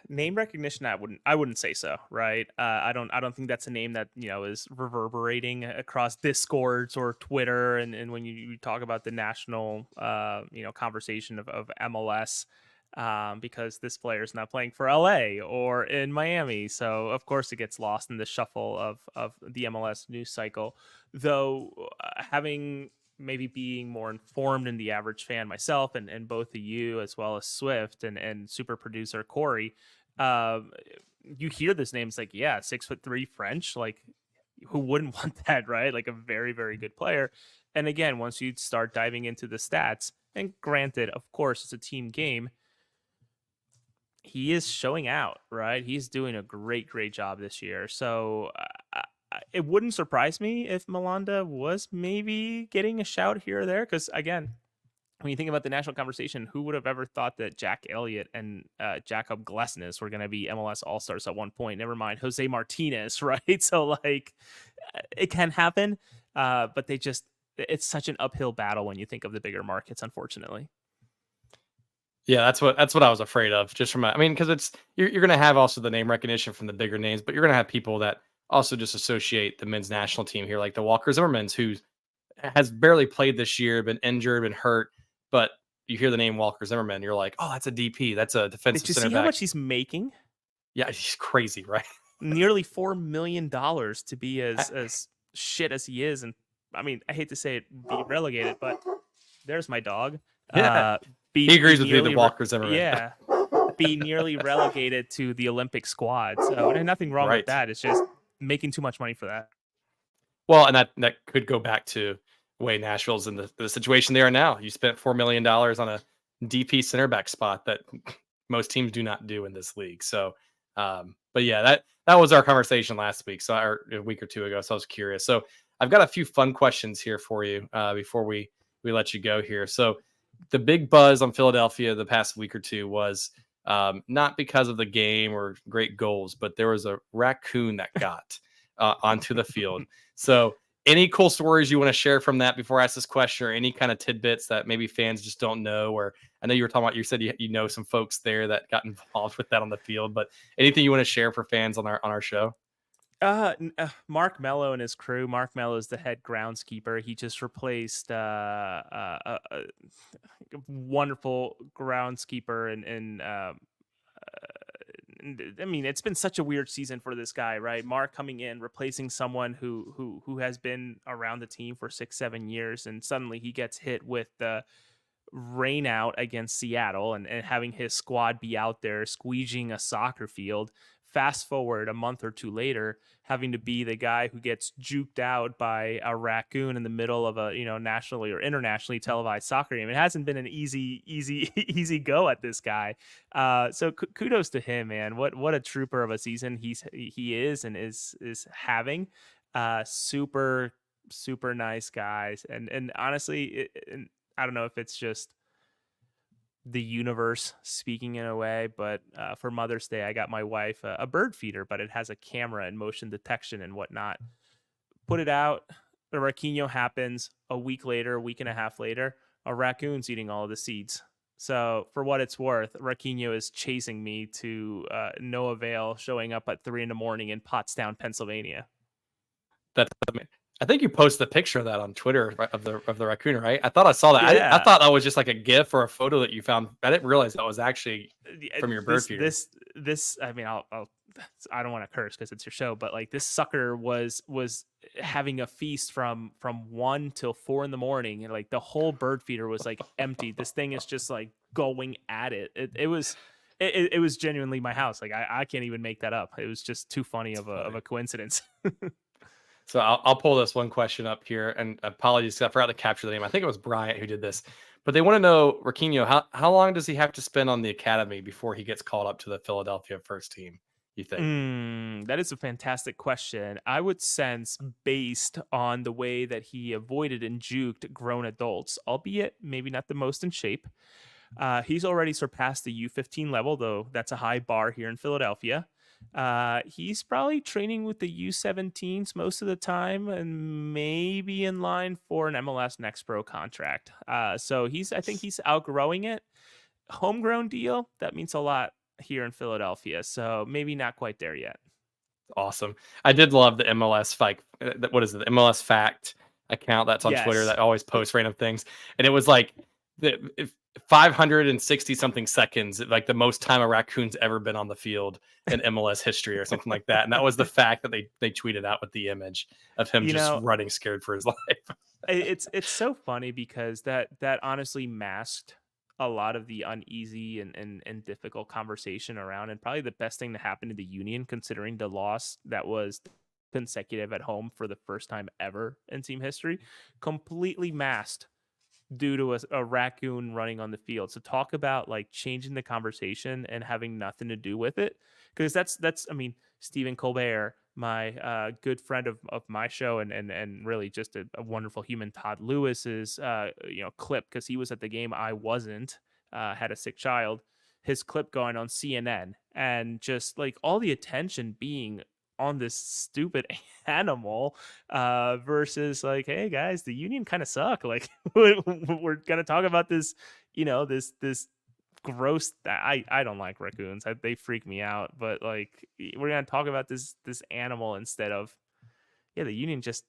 Speaker 4: Name recognition, I wouldn't say so, right? I don't think that's a name that is reverberating across Discords or Twitter, and when you talk about the national conversation of MLS, because this player is not playing for LA or in Miami, so of course it gets lost in the shuffle of the MLS news cycle. Though having maybe being more informed than the average fan myself, and both of you as well as Swift and super producer Corey, you hear this name, it's like, yeah, 6'3" French, like who wouldn't want that, right? Like a very, very good player. And again, once you start diving into the stats, and granted, of course, it's a team game, he is showing out, right? He's doing a great job this year. So it wouldn't surprise me if Melanda was maybe getting a shout here or there. Because again, when you think about the national conversation, who would have ever thought that Jack Elliott and Jakob Glesnes were going to be MLS All-Stars at one point? Never mind Jose Martinez, right? So like, it can happen, but it's such an uphill battle when you think of the bigger markets, unfortunately.
Speaker 1: Yeah, that's what I was afraid of. Just because you're going to have also the name recognition from the bigger names, but you're going to have people that also just associate the men's national team here, like the Walker Zimmermans, who has barely played this year, been injured, been hurt, but you hear the name Walker Zimmerman, you're like, oh, that's a DP, that's a defensive
Speaker 4: center back. Did you see how much he's making?
Speaker 1: Yeah, he's crazy, right?
Speaker 4: Nearly $4 million to be as shit as he is, and I mean, I hate to say it, be relegated, but there's my dog.
Speaker 1: Yeah. He agrees with me, the Walker Zimmerman.
Speaker 4: Yeah, be nearly relegated to the Olympic squad. So there's nothing wrong with that. It's just making too much money for that.
Speaker 1: Well, and that could go back to the way Nashville's in the situation they are now. You spent $4 million on a DP center back spot that most teams do not do in this league. So, but yeah, that was our conversation last week, or a week or two ago. So I was curious. So I've got a few fun questions here for you before we let you go here. So the big buzz on Philadelphia the past week or two was not because of the game or great goals, but there was a raccoon that got onto the field. So any cool stories you want to share from that before I ask this question, or any kind of tidbits that maybe fans just don't know? Or I know you said you know some folks there that got involved with that on the field, but anything you want to share for fans on our show?
Speaker 4: Mark Mello and his crew. Mark Mello is the head groundskeeper. He just replaced a wonderful groundskeeper, and I mean, it's been such a weird season for this guy, right? Mark coming in, replacing someone who has been around the team for 6-7 years, and suddenly he gets hit with the rain out against Seattle, and having his squad be out there squeegeeing a soccer field. Fast forward a month or two later, having to be the guy who gets juked out by a raccoon in the middle of a nationally or internationally televised soccer game. It hasn't been an easy go at this guy. So kudos to him, man. What a trooper of a season he is and is having. Super nice guys, and honestly, I don't know if it's just the universe speaking in a way, but for Mother's Day, I got my wife a bird feeder, but it has a camera and motion detection and whatnot. Put it out, the raccoon happens. A week and a half later, a raccoon's eating all of the seeds. So for what it's worth, raccoon is chasing me to no avail, showing up at 3 a.m. in Pottstown, Pennsylvania.
Speaker 1: That's amazing. I think you posted a picture of that on Twitter of the raccoon, right? I thought I saw that.
Speaker 4: Yeah.
Speaker 1: I thought that was just like a GIF or a photo that you found. I didn't realize that was actually from your bird feeder.
Speaker 4: This. I mean, I don't want to curse because it's your show, but like this sucker was having a feast from 1 till 4 in the morning, and like the whole bird feeder was like empty. This thing is just like going at it. It was genuinely my house. Like I can't even make that up. It was just too funny of a coincidence.
Speaker 1: So I'll pull this one question up here, and apologies, I forgot to capture the name. I think it was Bryant who did this, but they want to know, Raquinho, how long does he have to spend on the academy before he gets called up to the Philadelphia first team, you think?
Speaker 4: That is a fantastic question. I would sense, based on the way that he avoided and juked grown adults, albeit maybe not the most in shape, He's already surpassed the U15 level, though that's a high bar here in Philadelphia. He's probably training with the U17s most of the time and maybe in line for an MLS Next Pro contract. So I think he's outgrowing it. Homegrown deal, that means a lot here in Philadelphia. So maybe not quite there yet.
Speaker 1: Awesome. I did love the MLS what is it? The MLS Fact account that's on Twitter
Speaker 4: Yes.
Speaker 1: that always posts random things. And it was like the 560 something seconds, like the most time a raccoon's ever been on the field in MLS history or something like that. And that was the fact that they tweeted out with the image of him running scared for his life.
Speaker 4: It's so funny because that honestly masked a lot of the uneasy and difficult conversation around, and probably the best thing to happen to the Union, considering the loss that was consecutive at home for the first time ever in team history, completely masked due to a raccoon running on the field. So talk about like changing the conversation and having nothing to do with it, because that's I mean, Stephen Colbert, my good friend of my show, and really just a wonderful human, Todd Lewis's clip, because he was at the game, I wasn't, had a sick child, his clip going on CNN, and just like all the attention being on this stupid animal versus like, hey guys, the Union kind of suck. Like we're gonna talk about this, this gross. I don't like raccoons. They freak me out. But like, we're gonna talk about this animal instead of, the Union just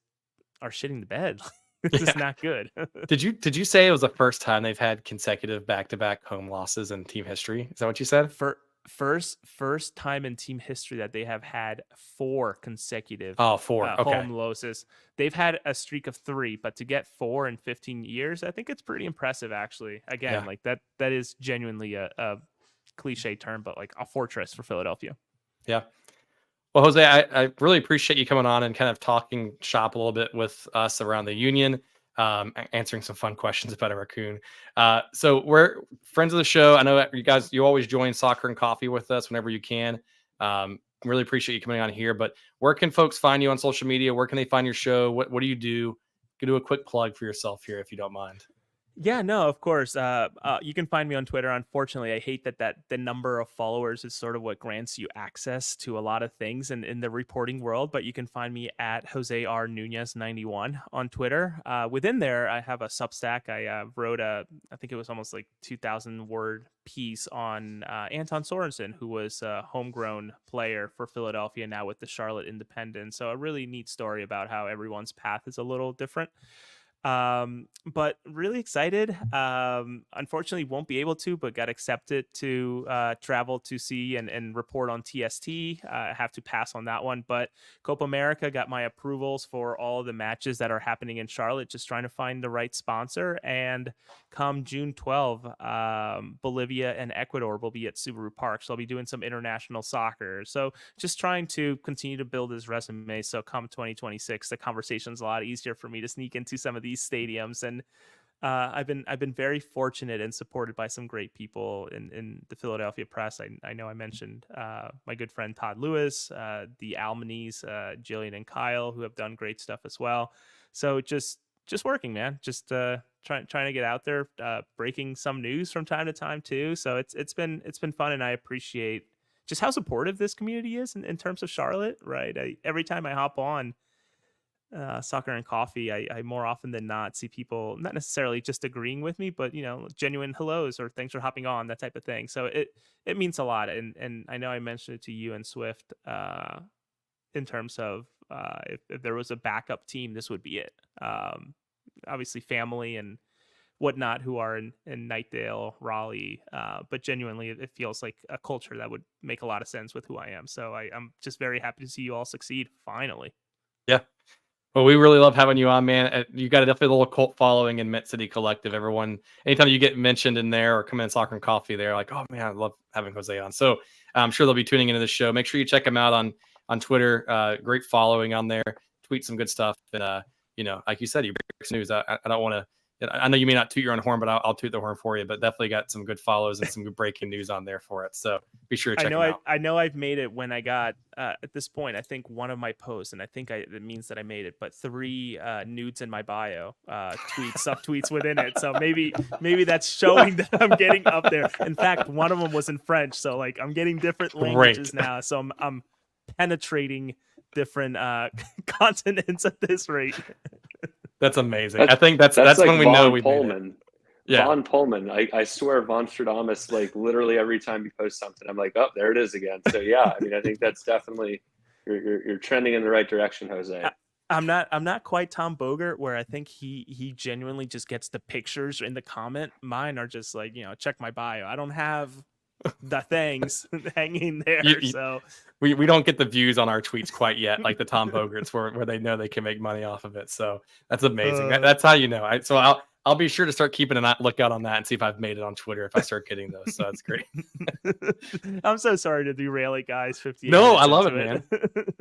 Speaker 4: are shitting the bed. This is not good.
Speaker 1: Did you say it was the first time they've had consecutive back-to-back home losses in team history? Is that what you said?
Speaker 4: For first time in team history that they have had 4 consecutive
Speaker 1: okay.
Speaker 4: home losses. They've had a streak of 3, but to get 4 in 15 years, I think it's pretty impressive, actually. Again, like that is genuinely a cliche term, but like a fortress for Philadelphia.
Speaker 1: Yeah. Well, Jose, I really appreciate you coming on and kind of talking shop a little bit with us around the Union, answering some fun questions about a raccoon. So we're friends of the show. I know that you always join Soccer and Coffee with us whenever you can. Really appreciate you coming on here. But where can folks find you on social media? Where can they find your show? What do you do? You can do a quick plug for yourself here if you don't mind.
Speaker 4: Yeah, no, of course. You can find me on Twitter. Unfortunately, I hate that the number of followers is sort of what grants you access to a lot of things in the reporting world. But you can find me at Jose R. Nuñez 91 on Twitter. Within there, I have a Substack. I wrote I think it was almost like 2,000 word piece on Anton Sorensen, who was a homegrown player for Philadelphia, now with the Charlotte Independent. So a really neat story about how everyone's path is a little different. But really excited. Unfortunately won't be able to, but got accepted to travel to see and report on TST. I have to pass on that one, but Copa America got my approvals for all the matches that are happening in Charlotte, just trying to find the right sponsor. And come June 12, Bolivia and Ecuador will be at Subaru Park. So I'll be doing some international soccer. So just trying to continue to build his resume. So come 2026, the conversation's a lot easier for me to sneak into some of these stadiums. And I've been very fortunate and supported by some great people in the Philadelphia press. I know I mentioned my good friend Todd Lewis, the Almaneys, Jillian and Kyle, who have done great stuff as well. So just working, man. Just trying to get out there, breaking some news from time to time too. So it's been fun, and I appreciate just how supportive this community is in terms of Charlotte. Right, every time I hop on Soccer and Coffee, I more often than not see people not necessarily just agreeing with me, but genuine hellos or thanks for hopping on, that type of thing. So it means a lot, and I know I mentioned it to you and Swift in terms of if there was a backup team, this would be it. Obviously family and whatnot who are in Nightdale, Raleigh, but genuinely it feels like a culture that would make a lot of sense with who I am. So I'm just very happy to see you all succeed finally.
Speaker 1: Yeah. Well, we really love having you on, man. You got definitely a little cult following in Met City Collective. Everyone, anytime you get mentioned in there or come in Soccer and Coffee, they're like, "Oh man, I love having Jose on." So I'm sure they'll be tuning into the show. Make sure you check him out on Twitter. Great following on there. Tweet some good stuff, and like you said, you break news. I don't want to I know you may not toot your own horn, but I'll toot the horn for you. But definitely got some good follows and some good breaking news on there for it. So be sure to check them out.
Speaker 4: I know I've made it when I got at this point. I think one of my posts, and I think it means that I made it, but 3 nudes in my bio, tweets within it. So maybe that's showing that I'm getting up there. In fact, one of them was in French, so like I'm getting different languages now. So I'm penetrating different continents at this rate.
Speaker 1: That's amazing. I think that's like when we
Speaker 2: Von
Speaker 1: know we
Speaker 2: Pullman.
Speaker 1: Yeah.
Speaker 2: Von Pullman. I swear Von Stradamus, like literally every time you post something, I'm like, oh, there it is again. So yeah, I mean, I think that's definitely you're trending in the right direction, Jose.
Speaker 4: I'm not quite Tom Bogert, where I think he genuinely just gets the pictures in the comment. Mine are just like, check my bio. I don't have the things hanging there. So
Speaker 1: we don't get the views on our tweets quite yet, like the Tom Bogerts, where they know they can make money off of it. So that's amazing. That's how you know. So I'll be sure to start keeping a lookout on that and see if I've made it on Twitter if I start getting those. So that's great.
Speaker 4: I'm so sorry to derail it, guys. 58.
Speaker 1: No, I love it, man.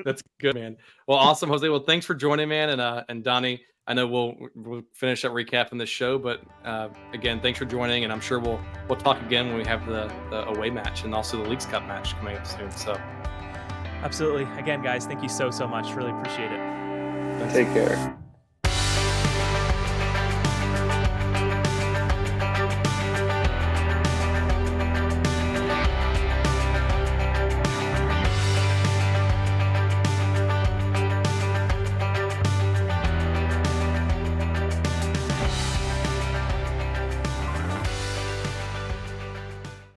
Speaker 1: That's good, man. Well, awesome, Jose. Well, thanks for joining, man. And Donny, I know we'll finish up recapping this show, but again, thanks for joining, and I'm sure we'll talk again when we have the away match and also the Leagues Cup match coming up soon. So,
Speaker 4: absolutely. Again, guys, thank you so much. Really appreciate it.
Speaker 2: Take care.